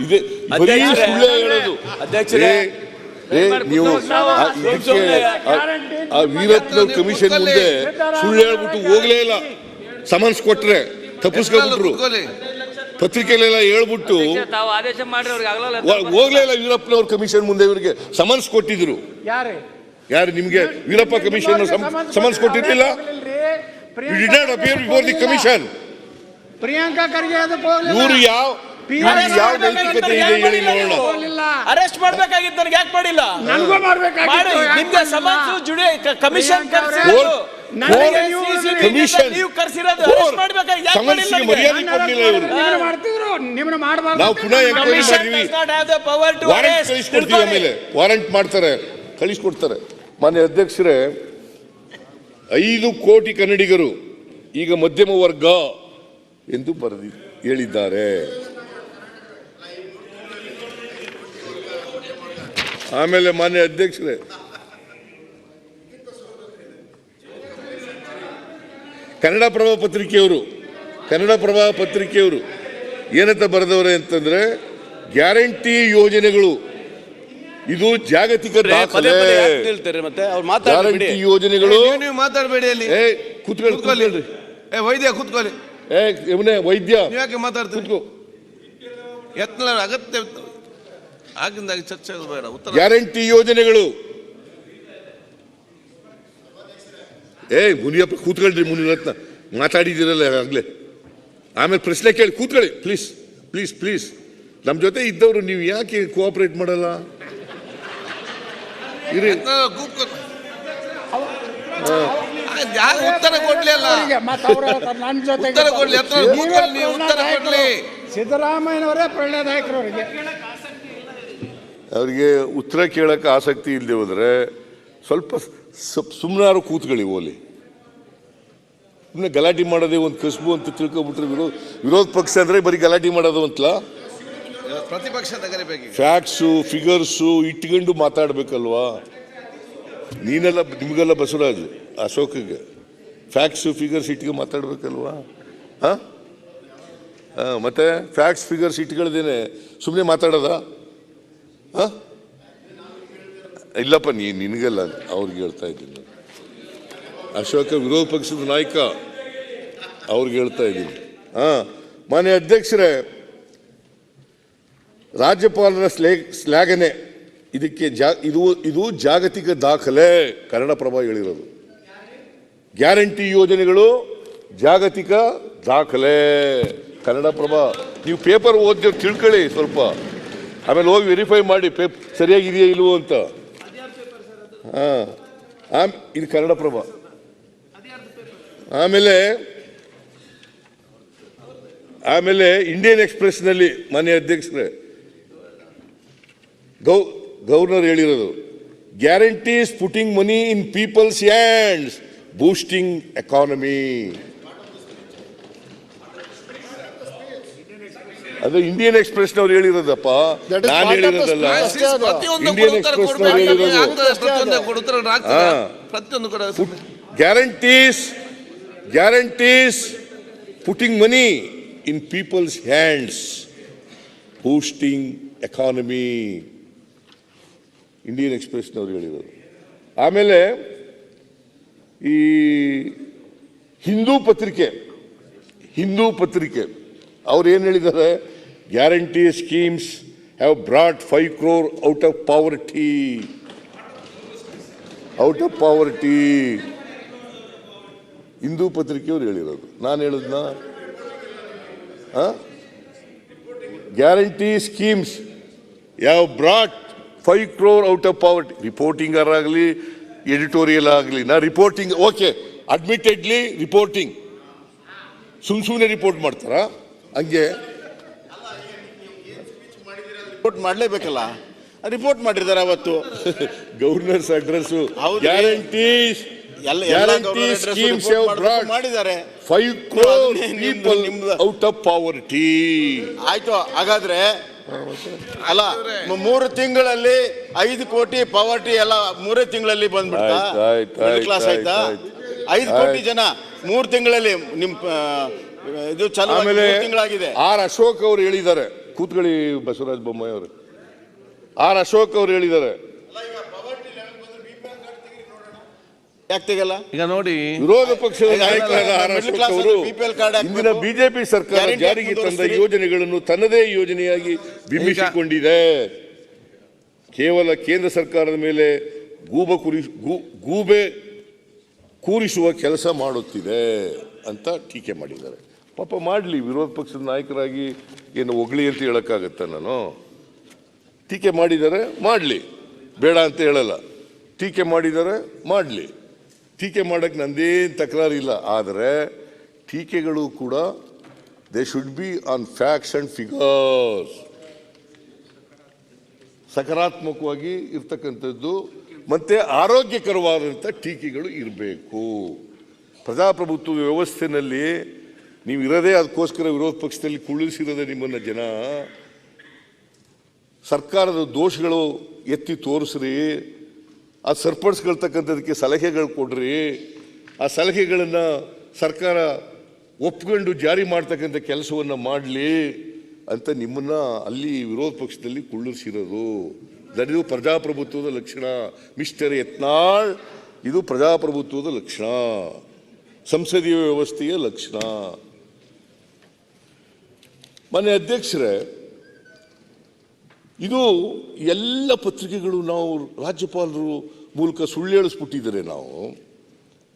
ಇದೆ ಬರೀ ಸುಳ್ಳು ಹೇಳೋದು. ನೀವು ಆ ವೀರತ್ನ ಕಮಿಷನ್ ಮುಂದೆ ಸುಳ್ಳು ಹೇಳ್ಬಿಟ್ಟು ಹೋಗ್ಲೇ ಇಲ್ಲ. ಸಮನ್ಸ್ ಕೊಟ್ರೆ ತಪ್ಪಿಸ್ಕೊಂಡ್ಬಿಟ್ರು. ಪತ್ರಿಕೆಲೆಲ್ಲ ಹೇಳ್ಬಿಟ್ಟು ಹೋಗ್ಲೇ ಇಲ್ಲ. ವೀರಪ್ಪನವ್ರ ಕಮಿಷನ್ ಮುಂದೆ ಇವರಿಗೆ ಸಮನ್ಸ್ ಕೊಟ್ಟಿದ್ರು. ಯಾರು ನಿಮ್ಗೆ ವೀರಪ್ಪ ಕಮಿಷನ್ ಸಮನ್ಸ್ ಕೊಟ್ಟಿರ್ಲಿಲ್ಲ? You did not appear before the commission. Priyanka Kharge ಅದಕ್ಕೆ ಹೋಗ್ಲಿಲ್ಲ. ಇವರು ಯಾವ ನೈತಿಕತೆ ಇದೆ ಹೇಳಿ ನೋಡೋಣ. ಅರೆಸ್ಟ್ ಮಾಡ್ಬೇಕಾಗಿತ್ತು, ನನಗೆ ಯಾಕೆ ಮಾಡಿಲ್ಲ? ನನಗೂ ಮಾಡಿ ಮಾಡ್ಬೇಕಾಗಿತ್ತು. ನಿಮ್ಗೆ ಸಮನ್ಸ್ ಜುಡಿ ಕಮಿಷನ್ ಕಮಿಷನ್ ನೀವು ಕರ್ಸಿರೋದು ಅರೆಸ್ಟ್ ಮಾಡ್ಬೇಕಾಗಿ ಯಾಕೆ ಮಾಡಿಲ್ಲ? ಸಮನ್ಸ್ಗೆ ಮರ್ಯಾದೆ ಕೊಡ್ಲಿಲ್ಲ ಇವರು. ಮಾಡ್ತಿದ್ರು ನಿಮ್ಮನ್ನ ಮಾಡಬಾರ್ದು. ನಾವು ಪುನಃ ಎಂಕ್ವೈರಿ ಮಾಡ್ತೀವಿ, ವಾರೆಂಟ್ ಕಳಿಸ್ಕೊಡ್ತೀವಿ, ಆಮೇಲೆ ವಾರೆಂಟ್ ಮಾಡ್ತಾರೆ, ಕಳಿಸ್ಕೊಡ್ತಾರೆ. ಮಾನ್ಯ ಅಧ್ಯಕ್ಷರೇ, 5 ಕೋಟಿ ಕನ್ನಡಿಗರು ಈಗ ಮಧ್ಯಮ ವರ್ಗ ಎಂದು ಹೇಳಿದ್ದಾರೆ. ಆಮೇಲೆ ಮಾನ್ಯ ಅಧ್ಯಕ್ಷರೇ, ಕನ್ನಡಪ್ರಭ ಪತ್ರಿಕೆಯವರು ಏನಂತ ಬರೆದವ್ರೆ ಅಂತಂದ್ರೆ, ಗ್ಯಾರಂಟಿ ಯೋಜನೆಗಳು ಇದು ಜಾಗತಿಕ ದಾಖಲೆ. ಗ್ಯಾರಂಟಿ ಯೋಜನೆಗಳು ನೀವು ಮಾತಾಡಬೇಡಿ ಅಲ್ಲಿ. ಕೂತ್ಕೊಳ್ಳಿ. ವೈದ್ಯ ಕೂತ್ಕೊಳ್ಳಿ. ವೈದ್ಯ ಯಾಕೆ ಮಾತಾಡ್ತೀವಿ? ಯತ್ನ ಅಗತ್ಯ ಆಗಿಂದಾಗಿ ಚರ್ಚೆ ಬೇಡ. ಉತ್ತರ ಗ್ಯಾರಂಟಿ ಯೋಜನೆಗಳು. ಮುನಿಯಪ್ಪ ಕೂತ್ಕೊಳ್ರಿ, ಮುನಿರತ್ನ ಮಾತಾಡಿದಿರಲ್ಲ ಆಗ್ಲೇ. ಆಮೇಲೆ ಪ್ರಶ್ನೆ ಕೇಳಿ ಕೂತ್ಕೊಳ್ಳಿ ಪ್ಲೀಸ್ ಪ್ಲೀಸ್ ಪ್ಲೀಸ್. ನಮ್ಮ ಜೊತೆ ಇದ್ದವರು ನೀವು ಯಾಕೆ ಕೋಆಪರೇಟ್ ಮಾಡಲ್ಲ? ಇರಿ. ಉತ್ತರ ಕೊಡ್ಲಿ ಅಲ್ಲ, ನನ್ನ ಜೊತೆ ಉತ್ತರ ಕೊಡ್ಲಿ. ನೀವು ಉತ್ತರ ಕೊಡ್ಲಿ. ಸಿದ್ದರಾಮಯ್ಯನವರೇ ಪ್ರೇರಣಾದಾಯಕರು. ಅವರಿಗೆ ಉತ್ತರ ಕೇಳಕ್ಕೆ ಆಸಕ್ತಿ ಇಲ್ಲದೆ ಹೋದ್ರೆ ಸ್ವಲ್ಪ ಸುಮ್ಮನಾರು ಕೂತ್ಕೊಳ್ಳಿ. ಓಲಿ ಸುಮ್ಮನೆ ಗಲಾಟೆ ಮಾಡೋದೇ ಒಂದು ಕಸಬು ಅಂತ ತಿಳ್ಕೊಬಿಟ್ರೆ ವಿರೋಧ ಪಕ್ಷ ಅಂದ್ರೆ ಬರೀ ಗಲಾಟೆ ಮಾಡೋದು ಅಂತಲ್ಲ. ಪ್ರತಿಪಕ್ಷ ಫ್ಯಾಕ್ಟ್ಸು ಫಿಗರ್ಸು ಇಟ್ಕೊಂಡು ಮಾತಾಡ್ಬೇಕಲ್ವಾ? ನೀನೆಲ್ಲ ನಿಮಗೆಲ್ಲ ಬಸವರಾಜ್ ಅಶೋಕ್ಗೆ ಫ್ಯಾಕ್ಟ್ಸು ಫಿಗರ್ಸ್ ಇಟ್ಕೊಂಡು ಮಾತಾಡ್ಬೇಕಲ್ವಾ? ಮತ್ತೆ ಫ್ಯಾಕ್ಟ್ಸ್ ಫಿಗರ್ಸ್ ಇಟ್ಕೊಳ್ದೇನೆ ಸುಮ್ಮನೆ ಮಾತಾಡೋದ? ಇಲ್ಲಪ್ಪ, ನಿನಗಲ್ಲ, ಅವ್ರಿಗೆ ಹೇಳ್ತಾ ಇದ್ದೀನಿ. ಅಶೋಕ ವಿರೋಧ ಪಕ್ಷದ ನಾಯಕ, ಅವ್ರಿಗೆ ಹೇಳ್ತಾ ಇದ್ದೀನಿ. ಮಾನ್ಯ ಅಧ್ಯಕ್ಷರೇ, ರಾಜ್ಯಪಾಲರ ಶ್ಲಾಘನೆ ಇದಕ್ಕೆ ಇದು ಜಾಗತಿಕ ದಾಖಲೆ. ಕನ್ನಡಪ್ರಭ ಹೇಳಿರೋದು. ಗ್ಯಾರಂಟಿ ಯೋಜನೆಗಳು ಜಾಗತಿಕ ದಾಖಲೆ. ಕನ್ನಡಪ್ರಭ. ನೀವು ಪೇಪರ್ ಓದಿ ತಿಳ್ಕೊಳ್ಳಿ ಸ್ವಲ್ಪ, ಆಮೇಲೆ ಹೋಗಿ ವೆರಿಫೈ ಮಾಡಿ ಸರಿಯಾಗಿದೆಯಾ ಇಲ್ವೋ ಅಂತ. ಇದು ಕನ್ನಡಪ್ರಭ. ಆಮೇಲೆ ಇಂಡಿಯನ್ ಎಕ್ಸ್ಪ್ರೆಸ್ನಲ್ಲಿ ಮಾನ್ಯ ಅಧ್ಯಕ್ಷರೇ ಗವರ್ನರ್ ಹೇಳಿರೋದು, guarantees putting money in people's hands, boosting economy. ಅದು ಇಂಡಿಯನ್ ಎಕ್ಸ್ಪ್ರೆಸ್ನವ್ರು ಹೇಳಿರೋದಪ್ಪ, ನಾನು ಹೇಳಿರೋದಲ್ಲ. ಇಂಡಿಯನ್ ಎಕ್ಸ್ಪ್ರೆಸ್ನವ್ರು ಹೇಳಿರೋದು. Guarantees putting money in people's hands, boosting economy. Indian ಎಕ್ಸ್ಪ್ರೆಸ್ನವ್ರು ಹೇಳಿರೋದು. ಆಮೇಲೆ ಈ ಹಿಂದೂ ಪತ್ರಿಕೆ ಅವ್ರು ಏನು ಹೇಳಿದ್ದಾರೆ, guarantee schemes have brought 5 crore out of poverty. Hindu ಪತ್ರಿಕೆಯವ್ರು ಹೇಳಿರೋದು, ನಾನು ಹೇಳಿದ್ನ? Guarantee schemes have brought 5 crore out of poverty. Reporting ಆಗಲಿ ಎಡಿಟೋರಿಯಲ್ ಆಗಲಿ, ರಿಪೋರ್ಟಿಂಗ್ ಓಕೆ, ಅಡ್ಮಿಟೆಡ್ಲಿ ರಿಪೋರ್ಟಿಂಗ್. ಸುಮ್ಮನೆ ರಿಪೋರ್ಟ್ ಮಾಡ್ತಾರಾ? ಹಂಗೆ ರಿಪೋರ್ಟ್ ಮಾಡಲೇಬೇಕಲ್ಲ. ರಿಪೋರ್ಟ್ ಮಾಡಿದ್ದಾರೆ ಅವತ್ತು. ಗವರ್ನರ್ಸ್ ಅಡ್ರೆಸ್ ಗ್ಯಾರಂಟೀಸ್ ಸ್ಕೀಮ್ಸ್ ಮಾಡಿದ್ದಾರೆ. 5 crore people out of poverty. ಆಯ್ತು, ಹಾಗಾದ್ರೆ ಅಲ್ಲ 3 ತಿಂಗಳಲ್ಲಿ 5 ಕೋಟಿ ಪಾವರ್ಟಿ ಎಲ್ಲ 3 ತಿಂಗಳಲ್ಲಿ ಬಂದ್ಬಿಡ್ತಾ? ಕ್ಲಾಸ್ ಆಯ್ತಾ? 5 ಕೋಟಿ ಜನ 3 ತಿಂಗಳಲ್ಲಿ ನಿಮ್ ಇದು ಚಾಲು ತಿಂಗಳಾಗಿದೆ. ಆರ್ ಅಶೋಕ್ ಅವರು ಹೇಳಿದ್ದಾರೆ, ಕೂತ್ಕೊಳ್ಳಿ ಬಸವರಾಜ ಬೊಮ್ಮಾಯಿ ಅವರು. ಆರ್ ಅಶೋಕ್ ಅವರು ಹೇಳಿದ್ದಾರೆ, ಯಾಕೆ ತೆಗಲ್ಲ? ಈಗ ನೋಡಿ, ವಿರೋಧ ಪಕ್ಷದ ನಾಯಕರಾದ ಆರ್ ಅಶೋಕ್ ಅವರು ಇಂದಿನ ಬಿಜೆಪಿ ಸರ್ಕಾರ ಜಾರಿಗೆ ತಂದ ಯೋಜನೆಗಳನ್ನು ತನ್ನದೇ ಯೋಜನೆಯಾಗಿ ಬಿಂಬಿಸಿಕೊಂಡಿದೆ. ಕೇವಲ ಕೇಂದ್ರ ಸರ್ಕಾರದ ಮೇಲೆ ಗೂಬೆ ಕೂರಿಸುವ ಕೆಲಸ ಮಾಡುತ್ತಿದೆ ಅಂತ ಟೀಕೆ ಮಾಡಿದ್ದಾರೆ. ಪಾಪ ಮಾಡಲಿ, ವಿರೋಧ ಪಕ್ಷದ ನಾಯಕರಾಗಿ ಏನು ಹೊಗಳಿ ಅಂತ ಹೇಳೋಕ್ಕಾಗತ್ತ ನಾನು? ಟೀಕೆ ಮಾಡಿದ್ದಾರೆ, ಮಾಡಲಿ, ಬೇಡ ಅಂತ ಹೇಳಲ್ಲ. ಟೀಕೆ ಮಾಡಿದ್ದಾರೆ, ಮಾಡಲಿ, ಟೀಕೆ ಮಾಡೋಕ್ಕೆ ನಂದೇನು ತಕರಾರಿಲ್ಲ. ಆದರೆ ಟೀಕೆಗಳು ಕೂಡ they should be on facts and figures, ಸಕಾರಾತ್ಮಕವಾಗಿ ಇರ್ತಕ್ಕಂಥದ್ದು ಮತ್ತು ಆರೋಗ್ಯಕರವಾದಂಥ ಟೀಕೆಗಳು ಇರಬೇಕು. ಪ್ರಜಾಪ್ರಭುತ್ವ ವ್ಯವಸ್ಥೆಯಲ್ಲಿ ನೀವು ಇರೋದೇ ಅದಕ್ಕೋಸ್ಕರ ವಿರೋಧ ಪಕ್ಷದಲ್ಲಿ ಕುಳ್ಳಿಸಿರೋದೇ ನಿಮ್ಮನ್ನು ಜನ. ಸರ್ಕಾರದ ದೋಷಗಳು ಎತ್ತಿ ತೋರಿಸ್ರಿ, ಆ ಸರಿಪಡಿಸ್ಕೊಳ್ತಕ್ಕಂಥದಕ್ಕೆ ಸಲಹೆಗಳು ಕೊಡ್ರಿ, ಆ ಸಲಹೆಗಳನ್ನು ಸರ್ಕಾರ ಒಪ್ಕೊಂಡು ಜಾರಿ ಮಾಡ್ತಕ್ಕಂಥ ಕೆಲಸವನ್ನು ಮಾಡಲಿ ಅಂತ ನಿಮ್ಮನ್ನು ಅಲ್ಲಿ ವಿರೋಧ ಪಕ್ಷದಲ್ಲಿ ಕುಳ್ಳಿಸಿರೋದು. ಇದು ಪ್ರಜಾಪ್ರಭುತ್ವದ ಲಕ್ಷಣ ಮಿಸ್ಟರ್ ಯತ್ನಾಳ್, ಇದು ಪ್ರಜಾಪ್ರಭುತ್ವದ ಲಕ್ಷಣ, ಸಂಸದೀಯ ವ್ಯವಸ್ಥೆಯ ಲಕ್ಷಣ. ಮಾನ್ಯ ಅಧ್ಯಕ್ಷರೇ, ಇದು ಎಲ್ಲ ಪತ್ರಿಕೆಗಳು ನಾವು ರಾಜ್ಯಪಾಲರು ಮೂಲಕ ಸುಳ್ಳು ಹೇಳಿಸ್ಬಿಟ್ಟಿದ್ದಾರೆ. ನಾವು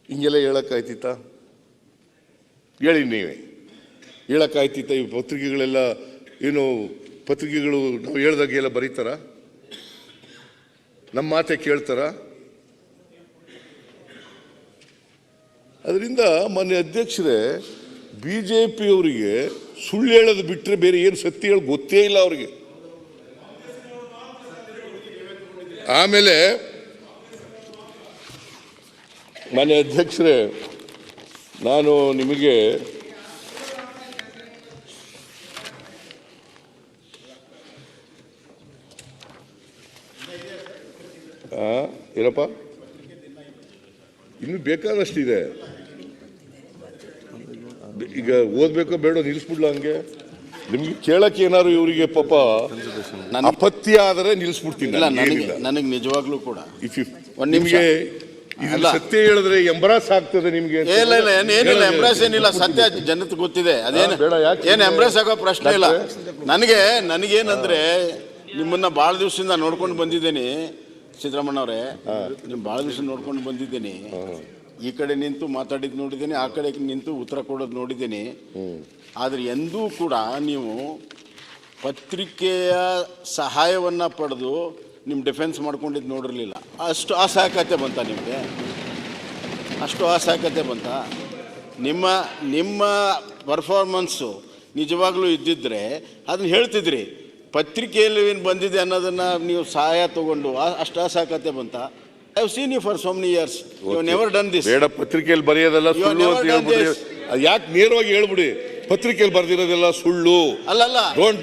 ಹಿಂಗೆಲ್ಲ ಹೇಳೋಕ್ಕಾಯ್ತಿತ್ತ? ಹೇಳಿ ನೀವೇ, ಹೇಳೋಕ್ಕಾಯ್ತಿತ್ತ? ಈ ಪತ್ರಿಕೆಗಳೆಲ್ಲ ಏನು ಪತ್ರಿಕೆಗಳು ನಾವು ಹೇಳ್ದಾಗೆಲ್ಲ ಬರೀತಾರ? ನಮ್ಮ ಮಾತೆ ಕೇಳ್ತಾರ? ಅದರಿಂದ ಮಾನ್ಯ ಅಧ್ಯಕ್ಷರೇ, BJP-ಅವರಿಗೆ ಸುಳ್ಳು ಹೇಳೋದು ಬಿಟ್ಟರೆ ಬೇರೆ ಏನು ಸತ್ಯ ಹೇಳಿ ಗೊತ್ತೇ ಇಲ್ಲ ಅವ್ರಿಗೆ. ಆಮೇಲೆ ಮಾನ್ಯ ಅಧ್ಯಕ್ಷರೇ, ನಾನು ನಿಮಗೆ ಏನಪ್ಪ ಇನ್ನು ಬೇಕಾದಷ್ಟಿದೆ. ಈಗ ಓದ್ಬೇಕೋ ಬೇಡ ನಿಲ್ಲಿಸ್ಬಿಡ್ಲ? ಹಂಗೆ ನಿಮ್ಗೆ ಕೇಳಕ್ಕೆ ಏನಾದ್ರು ಇವರಿಗೆ ಪಾಪ ಅಪತ್ಯ ಆದರೆ ನಿಲ್ಲಿಸ್ಬಿಡ್ತೀನಿ. ನನಗೆ ನಿಜವಾಗ್ಲೂ ಕೂಡ ನಿಮಗೆ ಸತ್ಯ ಹೇಳಿದ್ರೆ ಎಂಬರಾಸ್ ಆಗ್ತದೆ ನಿಮ್ಗೆ. ಏನಿಲ್ಲ, ಎಂಬ್ರಾಸ್ ಏನಿಲ್ಲ, ಸತ್ಯ ಜನತೆ ಗೊತ್ತಿದೆ. ಅದೇನು ಏನು ಎಂಬ್ರಾಸ್ ಆಗೋ ಪ್ರಶ್ನೆ ಇಲ್ಲ. ನನಗೇನಂದ್ರೆ, ನಿಮ್ಮನ್ನ ಭಾಳ ದಿವಸದಿಂದ ನೋಡ್ಕೊಂಡು ಬಂದಿದ್ದೇನೆ ಸಿದ್ದರಾಮಣ್ಣವ್ರೆ, ನೀವು ಭಾಳ ದಿವಸ ನೋಡ್ಕೊಂಡು ಬಂದಿದ್ದೀನಿ. ಈ ಕಡೆ ನಿಂತು ಮಾತಾಡಿದ್ದು ನೋಡಿದ್ದೀನಿ, ಆ ಕಡೆ ನಿಂತು ಉತ್ತರ ಕೊಡೋದು ನೋಡಿದ್ದೀನಿ. ಆದರೆ ಎಂದೂ ಕೂಡ ನೀವು ಪತ್ರಿಕೆಯ ಸಹಾಯವನ್ನು ಪಡೆದು ನಿಮ್ಮ ಡಿಫೆನ್ಸ್ ಮಾಡ್ಕೊಂಡಿದ್ದು ನೋಡಿರಲಿಲ್ಲ. ಅಷ್ಟು ಅಸಹಕತೆ ಬಂತ ನಿಮಗೆ? ಅಷ್ಟು ಅಸಹಕತೆ ಬಂತ? ನಿಮ್ಮ ಪರ್ಫಾರ್ಮೆನ್ಸು ನಿಜವಾಗ್ಲೂ ಇದ್ದಿದ್ರೆ ಅದನ್ನು ಹೇಳ್ತಿದ್ರಿ. ಪತ್ರಿಕೆಯಲ್ಲಿ ಏನು ಬಂದಿದೆ ಅನ್ನೋದನ್ನು ನೀವು ಸಹಾಯ ತಗೊಂಡು ಅಷ್ಟು ಅಸಹಕತೆ ಬಂತ? I have seen you for so many years, you have never done this. ಬೇಡ, ಪತ್ರಿಕೆಯಲ್ಲಿ ಬರೆಯೋದೆಲ್ಲ ಸುಳ್ಳು ಅಂತ ಹೇಳ್ಬಿಡಿ. ಯಾಕೆ ನೇರವಾಗಿ ಹೇಳ್ಬಿಡಿ, ಪತ್ರಿಕೆಯಲ್ಲಿ ಬರೆದಿರೋದೆಲ್ಲ ಸುಳ್ಳು. ಅಲ್ಲಲ್ಲ, ನೋಡಿ,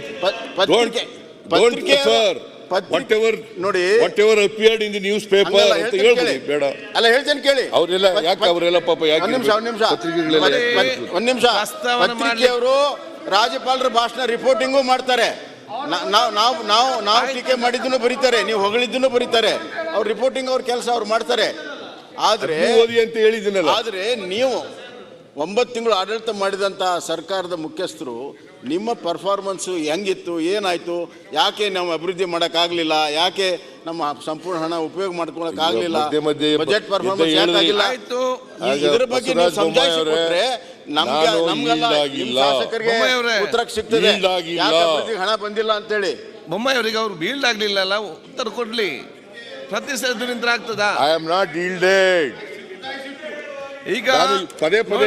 what ever appeared in the news paper ಅಂತ ಹೇಳ್ಬಿಡಿ. ಬೇಡ, ಅಲ್ಲ ಹೇಳ್ತೇನೆ ಕೇಳಿ. ಅವರೆಲ್ಲ ಯಾಕೆ, ಅವರೆಲ್ಲ ಪಾಪ ಯಾಕೆ ಒಂದ್ ನಿಮಿಷ ಪತ್ರಿಕೆಯವರು ರಾಜ್ಯಪಾಲರ ಭಾಷಣ ರಿಪೋರ್ಟಿಂಗು ಮಾಡ್ತಾರೆ. ನಾವು ಟೀಕೆ ಮಾಡಿದ್ದನ್ನು ಬರೀತಾರೆ, ನೀವು ಹೊಗಳಿದ್ದನ್ನು ಬರೀತಾರೆ. ಅವ್ರ ರಿಪೋರ್ಟಿಂಗ್ ಅವ್ರ ಕೆಲಸ ಅವ್ರು ಮಾಡ್ತಾರೆ. ಆದ್ರೆ ಅಂತ ಹೇಳಿದ್ದೀನಲ್ಲ, ಆದ್ರೆ ನೀವು 9 ತಿಂಗಳು ಆಡಳಿತ ಮಾಡಿದಂಥ ಸರ್ಕಾರದ ಮುಖ್ಯಸ್ಥರು ನಿಮ್ಮ ಪರ್ಫಾರ್ಮೆನ್ಸು ಹೆಂಗಿತ್ತು, ಏನಾಯ್ತು, ಯಾಕೆ ನಾವು ಅಭಿವೃದ್ಧಿ ಮಾಡೋಕ್ಕಾಗಲಿಲ್ಲ, ಯಾಕೆ ನಮ್ಮ ಸಂಪೂರ್ಣ ಹಣ ಉಪಯೋಗ ಮಾಡ್ಕೊಳಕ್ಕಾಗಲಿಲ್ಲ, ಬಜೆಟ್ ಪರ್ಫಾರ್ಮೆನ್ಸ್ ಯಾಕಾಗಿಲ್ಲ, ಇದ್ರ ಬಗ್ಗೆ ನೀವು ಸಮಜಾಯಿಸಿಕೊಟ್ರೆ ಶಾಸಕರಿಗೆ ಉತ್ತರ ಸಿಗ್ತದೆ. ಯಾಕೆ ಅಭಿವೃದ್ಧಿಗೆ ಹಣ ಬಂದಿಲ್ಲ ಅಂತೇಳಿ. ಬೊಮ್ಮಾಯಿ ಅವರಿಗೆ ಅವ್ರು ಬೀಲ್ಡ್ ಆಗ್ಲಿಲ್ಲ, ಉತ್ತರ ಕೊಡ್ಲಿ. ಪ್ರತಿಸಂದ್ರ ಆಗ್ತದ? I am not yielded. ಈಗ ಪದೇ ಪದೇ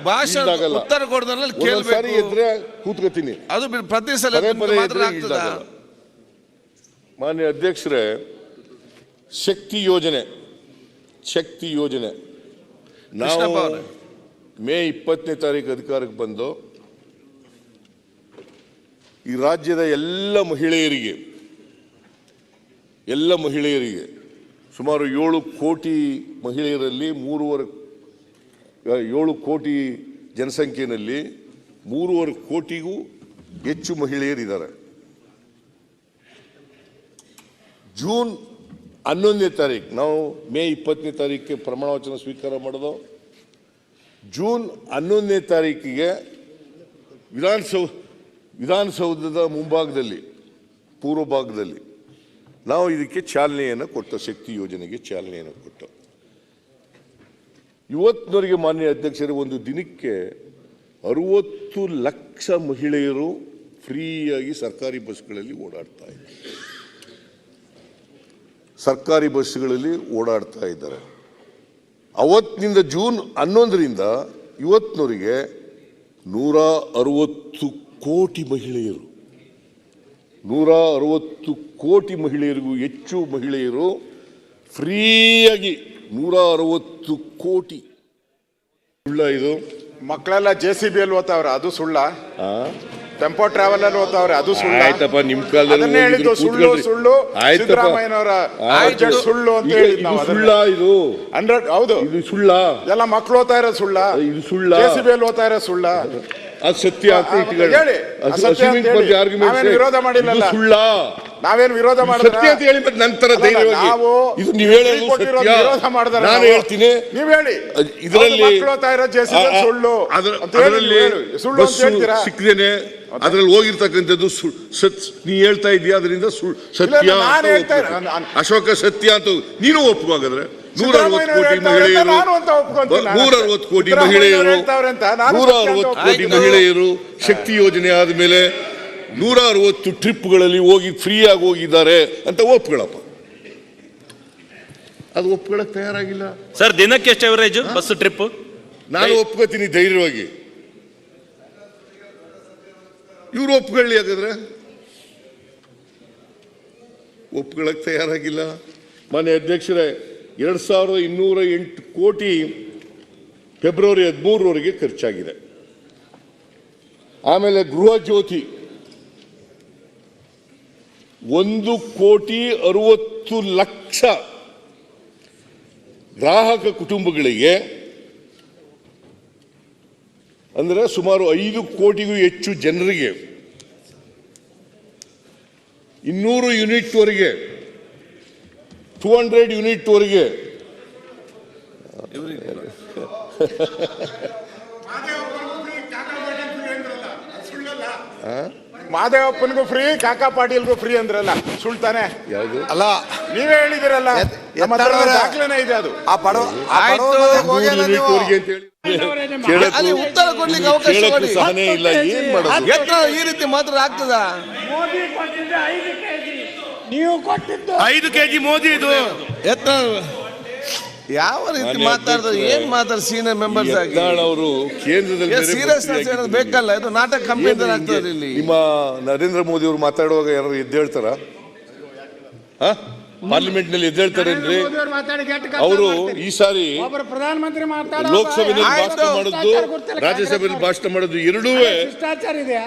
ಭಾಷಣ ಉತ್ತರ ಕೊಡೋದ್ರಲ್ಲಿ ಕೇಳಬೇಕು, ಕೂತ್ಕೋತೀನಿ. ಅದು ಪ್ರತಿ ಸಲ ಮಾತ್ರ ಆಗ್ತದ? ಮಾನ್ಯ ಅಧ್ಯಕ್ಷರೇ, ಶಕ್ತಿ ಯೋಜನೆ ನಾವು ಮೇ 20ನೇ ತಾರೀಕು ಅಧಿಕಾರಕ್ಕೆ ಬಂದು ಈ ರಾಜ್ಯದ ಎಲ್ಲ ಮಹಿಳೆಯರಿಗೆ ಸುಮಾರು 7 ಕೋಟಿ ಮಹಿಳೆಯರಲ್ಲಿ 7 ಕೋಟಿ ಜನಸಂಖ್ಯೆಯಲ್ಲಿ 3.5 ಕೋಟಿಗೂ ಹೆಚ್ಚು ಮಹಿಳೆಯರಿದ್ದಾರೆ. ಜೂನ್ 11ನೇ ತಾರೀಕು, ನಾವು ಮೇ 20ನೇ ತಾರೀಕಿಗೆ ಪ್ರಮಾಣ ವಚನ ಸ್ವೀಕಾರ ಮಾಡೋದು. ಜೂನ್ 11ನೇ ತಾರೀಕಿಗೆ ವಿಧಾನಸೌಧದ ಮುಂಭಾಗದಲ್ಲಿ, ಪೂರ್ವ ಭಾಗದಲ್ಲಿ ನಾವು ಇದಕ್ಕೆ ಚಾಲನೆಯನ್ನು ಕೊಟ್ಟು, ಶಕ್ತಿ ಯೋಜನೆಗೆ ಚಾಲನೆಯನ್ನು ಕೊಟ್ಟು ಇವತ್ತಿನವರೆಗೆ ಮಾನ್ಯ ಅಧ್ಯಕ್ಷರೇ ಒಂದು ದಿನಕ್ಕೆ 60 ಲಕ್ಷ ಮಹಿಳೆಯರು ಫ್ರೀಯಾಗಿ ಸರ್ಕಾರಿ ಬಸ್ಗಳಲ್ಲಿ ಓಡಾಡ್ತಾ ಇದ್ದಾರೆ. ಸರ್ಕಾರಿ ಬಸ್ಗಳಲ್ಲಿ ಓಡಾಡ್ತಾ ಇದ್ದಾರೆ. ಅವತ್ತಿನಿಂದ ಜೂನ್ 11ರಿಂದ ಇವತ್ತಿನವರೆಗೆ 160 ಕೋಟಿ ಮಹಿಳೆಯರು, 160 ಕೋಟಿ ಮಹಿಳೆಯರಿಗೂ ಹೆಚ್ಚು ಮಹಿಳೆಯರು ಫ್ರೀಯಾಗಿ 160 ಕೋಟಿ. ಸುಳ್ಳ ಇದು? ಮಕ್ಕಳೆಲ್ಲ JCB ಅಲ್ಲಿ ಓದ್ತಾವ್ರೆ, ಅದು ಸುಳ್ಳ? ಟೆಂಪೋ ಟ್ರಾವೆಲ್ ಅಲ್ಲಿ ಓದ್ತಾವ್ರೆ, ಅದು ಸುಳ್ಳ? ಆಯ್ತಪ್ಪ, ನಿಮ್ ಕಾಲದಲ್ಲಿ ಹೇಳಿದ್ದು ಸುಳ್ಳು ಸುಳ್ಳು ಸಿದ್ದರಾಮಯ್ಯನವರ ಬಜೆಟ್ ಸುಳ್ಳು ಅಂತ ಹೇಳಿದ್ ನಾವು. ಸುಳ್ಳ ಇದು? 100 ಹೌದು, ಇದು ಸುಳ್ಳ? ಎಲ್ಲ ಮಕ್ಕಳು ಓದ್ತಾ ಇರೋ ಸುಳ್ಳ? ಇದು ಸುಳ್ಳ? JCB ಅಲ್ಲಿ ಓದ್ತಾ ಇರೋ ಸುಳ್ಳ? ಅದು ಸತ್ಯ ಅಂತ ಇಟ್ಕೊಳ್ಳಿ. ಹೇಳಿ, ನಾವೇನು ವಿರೋಧ ಮಾಡಿಲ್ಲಲ್ಲ, ಸುಳ್ಳ? ನಾವೇನು ವಿರೋಧ ಮಾಡಿದ್ರೆ ಸತ್ಯ ಅಂತ ಹೇಳಿ ಮತ್ತೆ ನಂತರ ಧೈರ್ಯವಾಗಿ ಇದು ನೀವು ಹೇಳೋದು ಸತ್ಯ, ವಿರೋಧ ಮಾಡಿದ್ರೆ ನಾನು ಹೇಳ್ತೀನಿ. ನೀವು ಹೇಳಿ ಇದರಲ್ಲಿ ಮಕ್ಕಳು ಓದ್ತಾ ಇರೋ JCB ಸುಳ್ಳು ಅಂತ ಹೇಳಿ ಸುಳ್ಳು ಅಂತ ಹೇಳ್ತೀರಾ? ಸಿಕ್ಕದೇನೆ ಅದ್ರಲ್ಲಿ ಹೋಗಿರ್ತಕ್ಕಂಥದ್ದು ನೀ ಹೇಳ್ತಾ ಇದೀಯ, ಅದರಿಂದ ಸತ್ಯ ನಾನು ಹೇಳ್ತಾ ಅಶೋಕ ಸತ್ಯ ಅಂತ ನೀನು ಒಪ್ಪುವಾಗದ್ರೆ 160 ಕೋಟಿ ಮಹಿಳೆಯರು, 160 ಕೋಟಿ ಮಹಿಳೆಯರು, 160 ಕೋಟಿ ಮಹಿಳೆಯರು ಶಕ್ತಿ ಯೋಜನೆ ಆದಮೇಲೆ 160 ಟ್ರಿಪ್ಗಳಲ್ಲಿ ಹೋಗಿ ಫ್ರೀಯಾಗಿ ಹೋಗಿದ್ದಾರೆ ಅಂತ ಒಪ್ಕೊಳ್ಳಪ್ಪ. ಅದು ಒಪ್ಕೊಳ್ಳಕ್ ತಯಾರಾಗಿಲ್ಲ ಸರ್. ದಿನಕ್ಕೆ ಎಷ್ಟು ಅವರೇಜ್ ಬಸ್ ಟ್ರಿಪ್? ನಾನು ಒಪ್ಕೋತೀನಿ ಧೈರ್ಯವಾಗಿ. ಇವ್ರು ಒಪ್ಕೊಳ್ಳಿ, ಹಾಗಾದ್ರೆ ಒಪ್ಕೊಳ್ಳಕ್ ತಯಾರಾಗಿಲ್ಲ. ಮಾನ್ಯ ಅಧ್ಯಕ್ಷರೇ, 2208 ಕೋಟಿ ಫೆಬ್ರವರಿ 13ರವರೆಗೆ ಖರ್ಚಾಗಿದೆ. ಆಮೇಲೆ ಗೃಹ ಜ್ಯೋತಿ 1,60,00,000 ಗ್ರಾಹಕ ಕುಟುಂಬಗಳಿಗೆ, ಅಂದರೆ ಸುಮಾರು 5 ಕೋಟಿಗೂ ಹೆಚ್ಚು ಜನರಿಗೆ 200 ಯೂನಿಟ್ವರೆಗೆ 200 ಯೂನಿಟ್ವರೆಗೆ ಮಾದೇವಪ್ಪನಿಗೂ ಫ್ರೀ, ಕಾಕಾ ಪಾಟೀಲ್ಗೂ ಫ್ರೀ ಅಂದ್ರಲ್ಲ, ಸುಳ್ತಾನೆ? ಯಾವುದು? ಅಲ್ಲ, ನೀವೇ ಹೇಳಿದಿರಲ್ಲ, ನಮ್ಮ ಹತ್ರ ದಾಖಲೆನೇ ಇದೆ. ಅದು ಆ ಬಡವ ಉತ್ತರ ಕೊಡ್ಲಿಕ್ಕೆ ಅವಕಾಶ ಕೊಡಿ. ಸಹನೆ ಇಲ್ಲ, ಏನ್ ಮಾಡೋದು? ಎತ್ತರ ಈ ರೀತಿ ಮಾತ್ರ ಆಗ್ತದ? ಮೋದಿ ಕೊಟ್ಟಿದ್ದು 5 kg, ನೀವು ಕೊಟ್ಟಿದ್ದು 5 kg ಮೋದಿ. ಇದು ಎತ್ತರ ಯಾವ ರೀತಿ ಮಾತಾಡ್ತಾರೆ? ಏನ್ ಮಾತಾಡ್ತಾರೆ ಸೀನಿಯರ್ ಮೆಂಬರ್ಸ್ ಆಗಿ? ಅವರು ಕೇಂದ್ರದಲ್ಲಿ ಸೀರಿಯಸ್ನೆಸ್ ಏನಾದ್ರು ಬೇಕಲ್ಲ, ಇದು ನಾಟಕ ಕಂಪನಿ ಆಗ್ತದೆ ಇಲ್ಲಿ. ನಿಮ್ಮ ನರೇಂದ್ರ ಮೋದಿ ಅವರು ಮಾತಾಡುವಾಗ ಯಾರು ಎದ್ದೇಳ್ತಾರ? ಪಾರ್ಲಿಮೆಂಟ್ ನಲ್ಲಿ ಎದ್ದೇಳ್ತಾರೇನ್ರಿ ಅವರು? ಈ ಸಾರಿ ಒಬ್ಬರು ಪ್ರಧಾನಮಂತ್ರಿ ಲೋಕಸಭೆಯಲ್ಲಿ ಭಾಷಣ ಮಾಡೋದು, ರಾಜ್ಯಸಭೆಯಲ್ಲಿ ಭಾಷಣ ಮಾಡೋದು ಎರಡೂ ಭ್ರಷ್ಟಾಚಾರ ಇದೆಯಾ?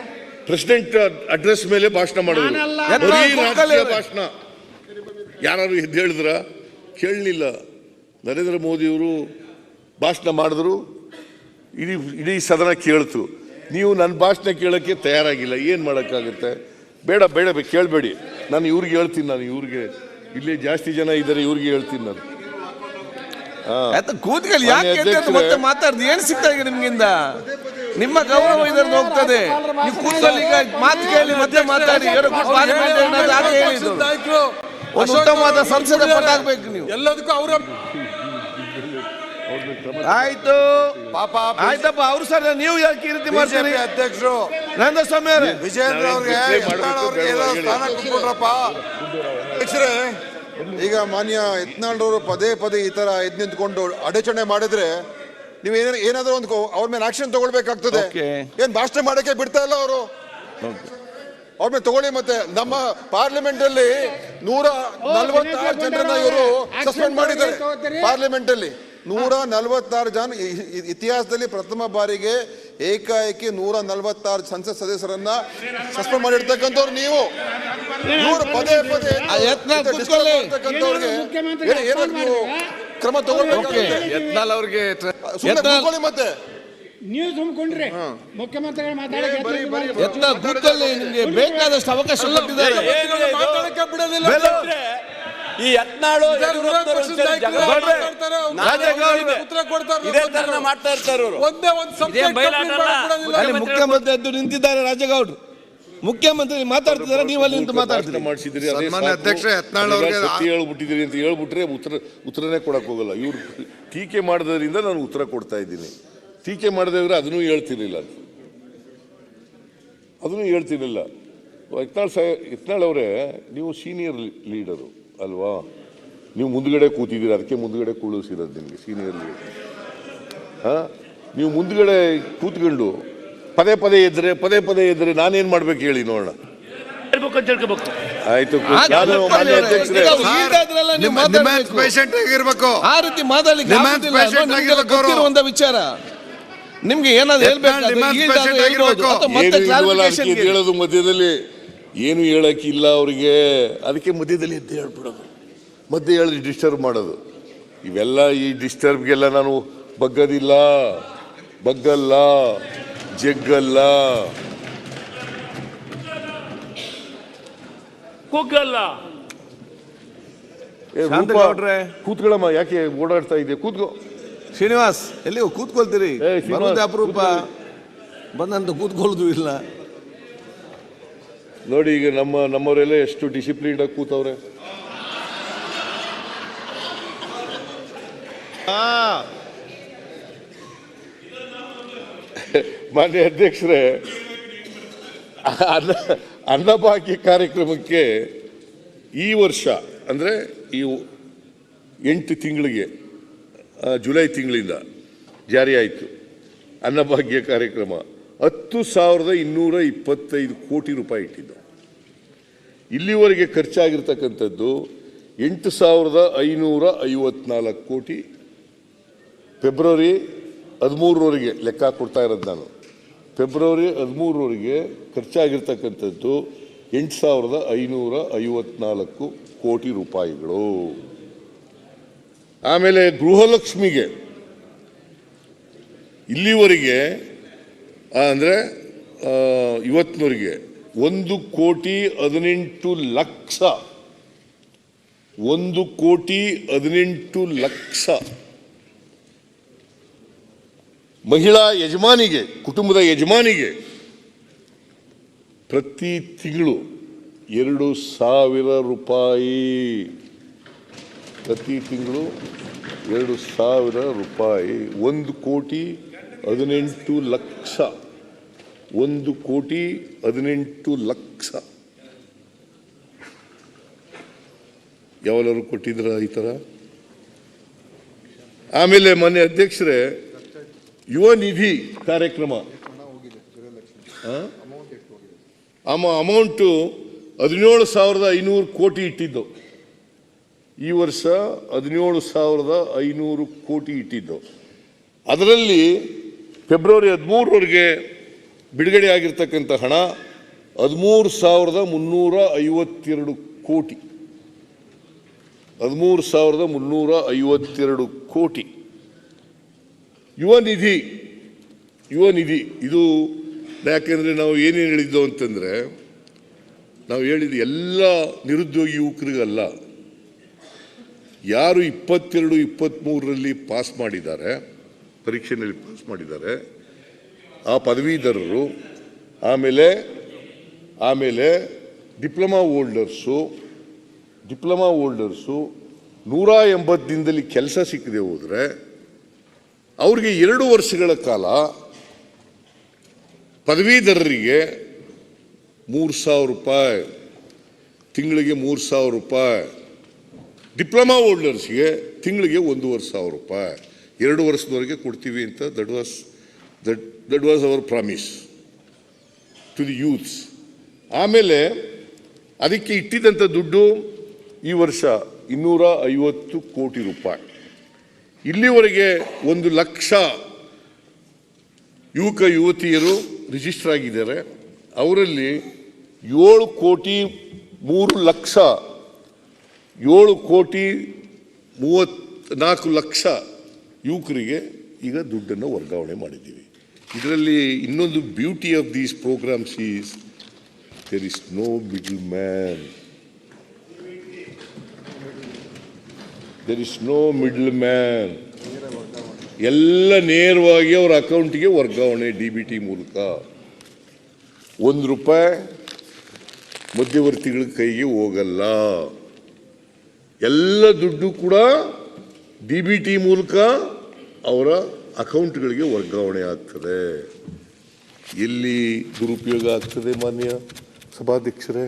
ಪ್ರೆಸಿಡೆಂಟ್ ಅಡ್ರೆಸ್ ಮೇಲೆ ಭಾಷಣ ಮಾಡೋದು, ಬರೀ ರಾಜಕೀಯ ಭಾಷಣ. ಯಾರು ಎದ್ದೇಳಿದ್ರ? ಕೇಳಲಿಲ್ಲ. ನರೇಂದ್ರ ಮೋದಿಯವರು ಭಾಷಣ ಮಾಡಿದ್ರು, ಇಡೀ ಸದನ ಕೇಳ್ತು. ನೀವು ನನ್ನ ಭಾಷಣ ಕೇಳೋಕ್ಕೆ ತಯಾರಾಗಿಲ್ಲ, ಏನು ಮಾಡೋಕ್ಕಾಗುತ್ತೆ? ಬೇಡ ಕೇಳಬೇಡಿ, ನಾನು ಇವ್ರಿಗೆ ಹೇಳ್ತೀನಿ. ನಾನು ಇವ್ರಿಗೆ ಇಲ್ಲಿ ಜಾಸ್ತಿ ಜನ ಇದ್ದಾರೆ, ಇವ್ರಿಗೆ ಹೇಳ್ತೀನಿ ನಾನು. ಕೂತ್ಕೊಳ್ಳಿ, ಯಾಕೆ ಮತ್ತೆ ಮಾತಾಡ್ದು ಏನು ಸಿಗ್ತಾ ಇದೆ ನಿಮ್ಗಿಂದ? ನಿಮ್ಮ ಗೌರವ ಇದರಲ್ಲಿ ಹೋಗ್ತದೆ. ನೀವು ಕೂತ್ಕೊಳ್ಳಿ, ಈಗ ಮಾತು ಕೇಳಿ ಮತ್ತೆ ಮಾತಾಡಿ. ಒಂದು ಉತ್ತಮವಾದ ಸಂಸದ ಪಟ್ಟ ಆಗ್ಬೇಕು ನೀವು. ಎಲ್ಲದಕ್ಕೂ ಅವ್ರ ಆಯ್ತು ಪಾಪ ಆಯ್ತಪ್ಪ. ಅವ್ರು ಸರ್, ನೀವು ಯಾಕೆ ಈ ರೀತಿ ಮಾಡ್ತೀರಿ? ಅಧ್ಯಕ್ಷರು ನಂದಸ್ವಾಮಿ ಅವರೇ, ವಿಜಯೇಂದ್ರ ಅವ್ರಿಗೆ ಅಧ್ಯಕ್ಷರೇ, ಈಗ ಮಾನ್ಯ ಯತ್ನಾಳ್ ಪದೇ ಪದೇ ಈ ತರ ಎದ್ದು ನಿಂತ್ಕೊಂಡು ಅಡಚಣೆ ಮಾಡಿದ್ರೆ ನೀವು ಏನಾದ್ರೂ ಒಂದು ಅವ್ರ ಮೇಲೆ ಆಕ್ಷನ್ ತಗೊಳ್ಬೇಕಾಗ್ತದೆ. ಏನ್ ಭಾಷಣ ಮಾಡಕ್ಕೆ ಬಿಡ್ತಾ ಇಲ್ಲ ಅವರು. ಅವ್ರ ಮೇಲೆ ತಗೊಳ್ಳಿ. ಮತ್ತೆ ನಮ್ಮ ಪಾರ್ಲಿಮೆಂಟ್ ಅಲ್ಲಿ 146 ಜನರನ್ನ ಇವರು ಸಸ್ಪೆಂಡ್ ಮಾಡಿದ್ದಾರೆ. ಪಾರ್ಲಿಮೆಂಟ್ ಅಲ್ಲಿ 146 ಜನ, ಇತಿಹಾಸದಲ್ಲಿ ಪ್ರಥಮ ಬಾರಿಗೆ ಏಕಾಏಕಿ 146 ಸಂಸತ್ ಸದಸ್ಯರನ್ನ ಸಸ್ಪೆಂಡ್ ಮಾಡಿರ್ತಕ್ಕಂಥವ್ರು ನೀವು. ಇವರು ಪದೇ ಪದೇ ಏನಾದ್ರು ಕ್ರಮ ತಗೊಳ್ಬೇಕು. ಮತ್ತೆ ನೀವು ತುಂಬಿಕೊಂಡ್ರಿ ಮುಖ್ಯಮಂತ್ರಿಗಳು ಮಾತಾಡಕ್ಕೆ ನಿಮ್ಗೆ ಬೇಕಾದಷ್ಟು ಅವಕಾಶ ಕೊಟ್ಟಿದ್ದಾರೆ. ಈ ಯತ್ನಾಳು ಮುಖ್ಯಮಂತ್ರಿ ಎದ್ದು ನಿಂತಿದ್ದಾರೆ ರಾಜೇಗೌಡರು. ಮುಖ್ಯಮಂತ್ರಿ ಮಾತಾಡ್ತಿದ್ದಾರೆ, ನೀವು ಅಲ್ಲಿ ನಿಂತು ಮಾತಾಡ್ತೀರಿ. ಮಾಡಿಸಿದ್ರಿ ಅದೇ ಸನ್ಮಾನ್ಯ ಸಾಕು. ಅಧ್ಯಕ್ಷರೇ, ಯತ್ನಾಳ್ ಅವ್ರಿಗೆ ಸತ್ಯ ಹೇಳ್ಬಿಟ್ಟಿದ್ದೀರಿ ಅಂತ ಹೇಳ್ಬಿಟ್ರೆ ಉತ್ತರನೇ ಕೊಡಕ್ ಹೋಗಲ್ಲ. ಇವ್ರು ಟೀಕೆ ಮಾಡೋದ್ರಿಂದ ನಾನು ಉತ್ತರ ಕೊಡ್ತಾ ಇದ್ದೀನಿ. ಟೀಕೆ ಮಾಡದಿದ್ರೆ ಅದನ್ನೂ ಹೇಳ್ತಿರ್ಲಿಲ್ಲ, ಯತ್ನಾಳ್ ಅವರೇ, ನೀವು ಸೀನಿಯರ್ ಲೀಡರು ಅಲ್ವಾ? ನೀವು ಮುಂದ್ಗಡೆ ಕೂತಿದ್ದೀರಿ, ಅದಕ್ಕೆ ಮುಂದ್ಗಡೆ ಕೂಳಿಸಿರೋದು ನಿಮಗೆ ಸೀನಿಯರ್ ಲೀಡರ್. ನೀವು ಮುಂದ್ಗಡೆ ಕೂತ್ಕೊಂಡು ಪದೇ ಪದೇ ಎದ್ರೆ ನಾನೇನ್ ಮಾಡ್ಬೇಕು ಹೇಳಿ ನೋಡೋಣ. ಆಯ್ತು, ನಾನು ಮಾನ್ಯ ಅಧ್ಯಕ್ಷರೇ, ಪೇಷಂಟ್ ಆಗಿರ್ಬೇಕು. ಆ ರೀತಿ ಮಾತಾಡ್ಲಿಕ್ಕೆ ಗೊತ್ತಿರುವಂತ ವಿಚಾರ ನಿಮ್ಗೆ ಏನಾದ್ರು ಹೇಳೋದು ಮಧ್ಯದಲ್ಲಿ ಏನು ಹೇಳಕ್ಕಿಲ್ಲ ಅವರಿಗೆ, ಅದಕ್ಕೆ ಮಧ್ಯದಲ್ಲಿ ಎದ್ದು ಹೇಳ್ಬಿಡೋದು, ಮಧ್ಯೆ ಹೇಳಿ ಡಿಸ್ಟರ್ಬ್ ಮಾಡೋದು. ಇವೆಲ್ಲ ಈ ಡಿಸ್ಟರ್ಬ್ಗೆಲ್ಲ ನಾನು ಬಗ್ಗಲ್ಲ, ಜಗ್ಗಲ್ಲ, ಕುಗ್ಗಲ್ಲ. ಕೂತ್ಕೊಳ್ಳಮ್ಮ, ಯಾಕೆ ಓಡಾಡ್ತಾ ಇದೆ? ಕೂತ್ಕೋ ಶ್ರೀನಿವಾಸ್, ಎಲ್ಲಿ ಕೂತ್ಕೊಳ್ತೀರಿ? ಶ್ರೀನಿವಾಸ್, ಅಪರೂಪ ಬಂದಂತ ಕೂತ್ಕೊಳ್ಳೋದು ಇಲ್ಲ ನೋಡಿ. ಈಗ ನಮ್ಮವರೆಲ್ಲ ಎಷ್ಟು ಡಿಸಿಪ್ಲಿನ್ ಆಗಿ ಕೂತವ್ರೆ. ಮಾನ್ಯ ಅಧ್ಯಕ್ಷರೇ, ಅನ್ನಭಾಗ್ಯ ಕಾರ್ಯಕ್ರಮಕ್ಕೆ ಈ ವರ್ಷ ಅಂದರೆ ಈ 8 ತಿಂಗಳಿಗೆ ಜುಲೈ ತಿಂಗಳಿಂದ ಜಾರಿ ಆಯಿತು ಅನ್ನಭಾಗ್ಯ ಕಾರ್ಯಕ್ರಮ. 10,225 ಕೋಟಿ ರೂಪಾಯಿ ಇಟ್ಟಿದ್ದು. ಇಲ್ಲಿವರೆಗೆ ಖರ್ಚಾಗಿರ್ತಕ್ಕಂಥದ್ದು 8,554 ಕೋಟಿ. ಫೆಬ್ರವರಿ 13ರವರೆಗೆ ಲೆಕ್ಕ ಕೊಡ್ತಾ ಇರೋದು ನಾನು. ಫೆಬ್ರವರಿ 13ರವರೆಗೆ ಖರ್ಚಾಗಿರ್ತಕ್ಕಂಥದ್ದು 8,554 ಕೋಟಿ ರೂಪಾಯಿಗಳು. ಆಮೇಲೆ ಗೃಹಲಕ್ಷ್ಮಿಗೆ ಇಲ್ಲಿವರೆಗೆ ಅಂದರೆ ಇವತ್ತಿನವರೆಗೆ 1,18,00,000 ಮಹಿಳಾ ಯಜಮಾನಿಗೆ, ಕುಟುಂಬದ ಯಜಮಾನಿಗೆ ಪ್ರತಿ ತಿಂಗಳು 2,000 ರೂಪಾಯಿ, ಪ್ರತಿ ತಿಂಗಳು 2,000 ರೂಪಾಯಿ. 1,18,00,000, 1,18,00,000 ಯಾವಲಾರು ಕೊಟ್ಟಿದ್ರ ಈ ಥರ? ಆಮೇಲೆ ಮಾನ್ಯ ಅಧ್ಯಕ್ಷರೇ, ಯುವ ನಿಧಿ ಕಾರ್ಯಕ್ರಮ ಅಮೌಂಟು 17,500 ಕೋಟಿ ಇಟ್ಟಿದ್ದು. ಈ ವರ್ಷ 17,500 ಕೋಟಿ ಇಟ್ಟಿದ್ದು. ಅದರಲ್ಲಿ ಫೆಬ್ರವರಿ 13ರವರೆಗೆ ಬಿಡುಗಡೆ ಆಗಿರ್ತಕ್ಕಂಥ ಹಣ 13,352 ಕೋಟಿ. 13,352 ಕೋಟಿ. ಯುವ ನಿಧಿ ಇದು ಯಾಕೆಂದರೆ ನಾವು ಏನೇನು ಹೇಳಿದ್ದು ಅಂತಂದರೆ, ನಾವು ಹೇಳಿದ್ದು ಎಲ್ಲ ನಿರುದ್ಯೋಗಿ ಯುವಕರಿಗಲ್ಲ, ಯಾರು 22, 23ರಲ್ಲಿ ಪಾಸ್ ಮಾಡಿದ್ದಾರೆ, ಪರೀಕ್ಷೆಯಲ್ಲಿ ಪಾಸ್ ಮಾಡಿದ್ದಾರೆ ಆ ಪದವೀಧರರು, ಆಮೇಲೆ ಡಿಪ್ಲೊಮಾ ಹೋಲ್ಡರ್ಸು 180 ದಿನದಲ್ಲಿ ಕೆಲಸ ಸಿಕ್ಕದೆ ಹೋದರೆ ಅವ್ರಿಗೆ 2 ವರ್ಷಗಳ ಕಾಲ ಪದವೀಧರರಿಗೆ 3,000 ರೂಪಾಯಿ, ತಿಂಗಳಿಗೆ 3,000 ರೂಪಾಯಿ. ಡಿಪ್ಲೊಮಾ ಹೋಲ್ಡರ್ಸ್ಗೆ ತಿಂಗಳಿಗೆ 1,500 ರೂಪಾಯಿ 2 ವರ್ಷದವರೆಗೆ ಕೊಡ್ತೀವಿ ಅಂತ that was our promise to the youths. ಆಮೇಲೆ ಅದಕ್ಕೆ ಇಟ್ಟಿದ್ದಂಥ ದುಡ್ಡು ಈ ವರ್ಷ 250 ಕೋಟಿ ರೂಪಾಯಿ. ಇಲ್ಲಿವರೆಗೆ 1,00,000 ಯುವಕ ಯುವತಿಯರು ರಿಜಿಸ್ಟರ್ ಆಗಿದ್ದಾರೆ. ಅವರಲ್ಲಿ 7,34,00,000 ಯುವಕರಿಗೆ ಈಗ ದುಡ್ಡನ್ನು ವರ್ಗಾವಣೆ ಮಾಡಿದ್ದೀವಿ. ಇದರಲ್ಲಿ ಇನ್ನೊಂದು beauty of these programs is there is no middle man. There is no middle man. ಎಲ್ಲ ನೇರವಾಗಿ ಅವರ ಅಕೌಂಟಿಗೆ ವರ್ಗಾವಣೆ DBT ಮೂಲಕ. 1 ರೂಪಾಯಿ ಮಧ್ಯವರ್ತಿಗಳ ಕೈಗೆ ಹೋಗಲ್ಲ. ಎಲ್ಲ ದುಡ್ಡು ಕೂಡ DBT ಮೂಲಕ ಅವರ ಅಕೌಂಟ್ಗಳಿಗೆ ವರ್ಗಾವಣೆ ಆಗ್ತದೆ. ಎಲ್ಲಿ ದುರುಪಯೋಗ ಆಗ್ತದೆ ಮಾನ್ಯ ಸಭಾಧ್ಯಕ್ಷರೇ?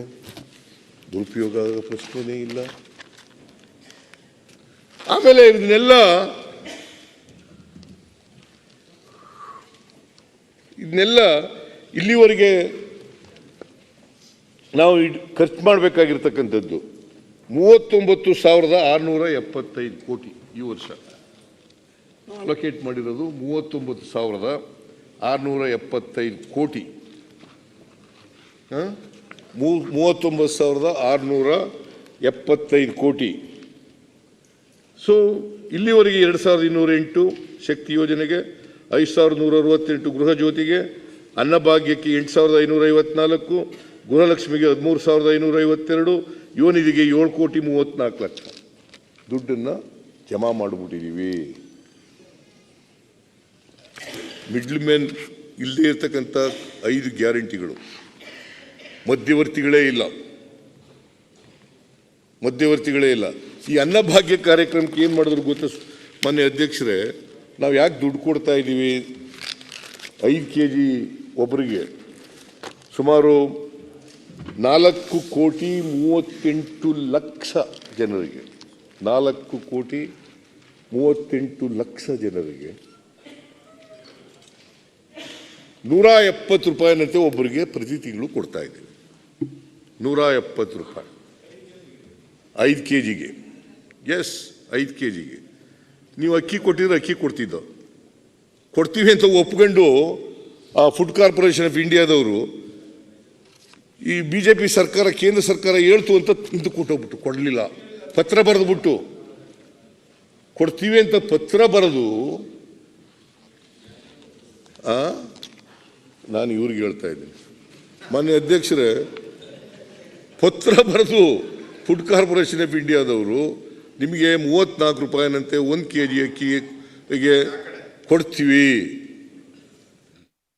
ದುರುಪಯೋಗ ಆಗೋ ಪ್ರಶ್ನೆನೇ ಇಲ್ಲ. ಆಮೇಲೆ ಇದನ್ನೆಲ್ಲ ಇಲ್ಲಿವರೆಗೆ ನಾವು ಖರ್ಚು ಮಾಡಬೇಕಾಗಿರ್ತಕ್ಕಂಥದ್ದು 39,675 ಕೋಟಿ ಈ ವರ್ಷ ಅಲೋಕೇಟ್ ಮಾಡಿರೋದು 39,675 ಕೋಟಿ. 39,675 ಕೋಟಿ. ಸೊ ಇಲ್ಲಿವರೆಗೆ 2,208 ಶಕ್ತಿ ಯೋಜನೆಗೆ, 5,168 ಗೃಹ ಜ್ಯೋತಿಗೆ, ಅನ್ನಭಾಗ್ಯಕ್ಕೆ 8,554, ಗೃಹಲಕ್ಷ್ಮಿಗೆ 13,552, ಯುವ ನಿಧಿಗೆ 7,34,00,000 ದುಡ್ಡನ್ನು ಜಮಾ ಮಾಡಿಬಿಟ್ಟಿದ್ದೀವಿ. ಮಿಡ್ಲ್ ಮ್ಯಾನ್ ಇಲ್ಲದೆ ಇರತಕ್ಕಂಥ 5 ಗ್ಯಾರಂಟಿಗಳು. ಮಧ್ಯವರ್ತಿಗಳೇ ಇಲ್ಲ. ಈ ಅನ್ನಭಾಗ್ಯ ಕಾರ್ಯಕ್ರಮಕ್ಕೆ ಏನು ಮಾಡಿದ್ರು ಗೊತ್ತಾ ಮಾನ್ಯ ಅಧ್ಯಕ್ಷರೇ? ನಾವು ಯಾಕೆ ದುಡ್ಡು ಕೊಡ್ತಾ ಇದ್ದೀವಿ? 5 kg ಒಬ್ಬರಿಗೆ ಸುಮಾರು 4,38,00,000 ಜನರಿಗೆ, 4,38,00,000 ಜನರಿಗೆ 170 ರೂಪಾಯಿನಂತೆ ಒಬ್ಬರಿಗೆ ಪ್ರತಿ ತಿಂಗಳು ಕೊಡ್ತಾ ಇದ್ದೀವಿ. 170 ರೂಪಾಯಿ 5 kgಗೆ. ಎಸ್, 5 kgಗೆ. ನೀವು ಅಕ್ಕಿ ಕೊಟ್ಟಿದ್ರೆ ಅಕ್ಕಿ ಕೊಡ್ತೀವಿ ಅಂತ ಒಪ್ಕೊಂಡು ಆ ಫುಡ್ ಕಾರ್ಪೊರೇಷನ್ ಆಫ್ ಇಂಡಿಯಾದವರು ಈ BJP ಸರ್ಕಾರ, ಕೇಂದ್ರ ಸರ್ಕಾರ ಹೇಳ್ತು ಅಂತ ಇಂದು ಕೊಟ್ಟೋಗ್ಬಿಟ್ಟು ಕೊಡಲಿಲ್ಲ. ಪತ್ರ ಬರೆದ್ಬಿಟ್ಟು ಕೊಡ್ತೀವಿ ಅಂತ ಪತ್ರ ಬರೆದು ನಾನು ಇವ್ರಿಗೆ ಹೇಳ್ತಾ ಇದ್ದೀನಿ ಮಾನ್ಯ ಅಧ್ಯಕ್ಷರೇ, ಪತ್ರ ಬರೆದು ಫುಡ್ ಕಾರ್ಪೊರೇಷನ್ ಆಫ್ ಇಂಡಿಯಾದವರು ನಿಮಗೆ 34 ರೂಪಾಯಿನಂತೆ 1 kg ಅಕ್ಕಿಗೆ ಕೊಡ್ತೀವಿ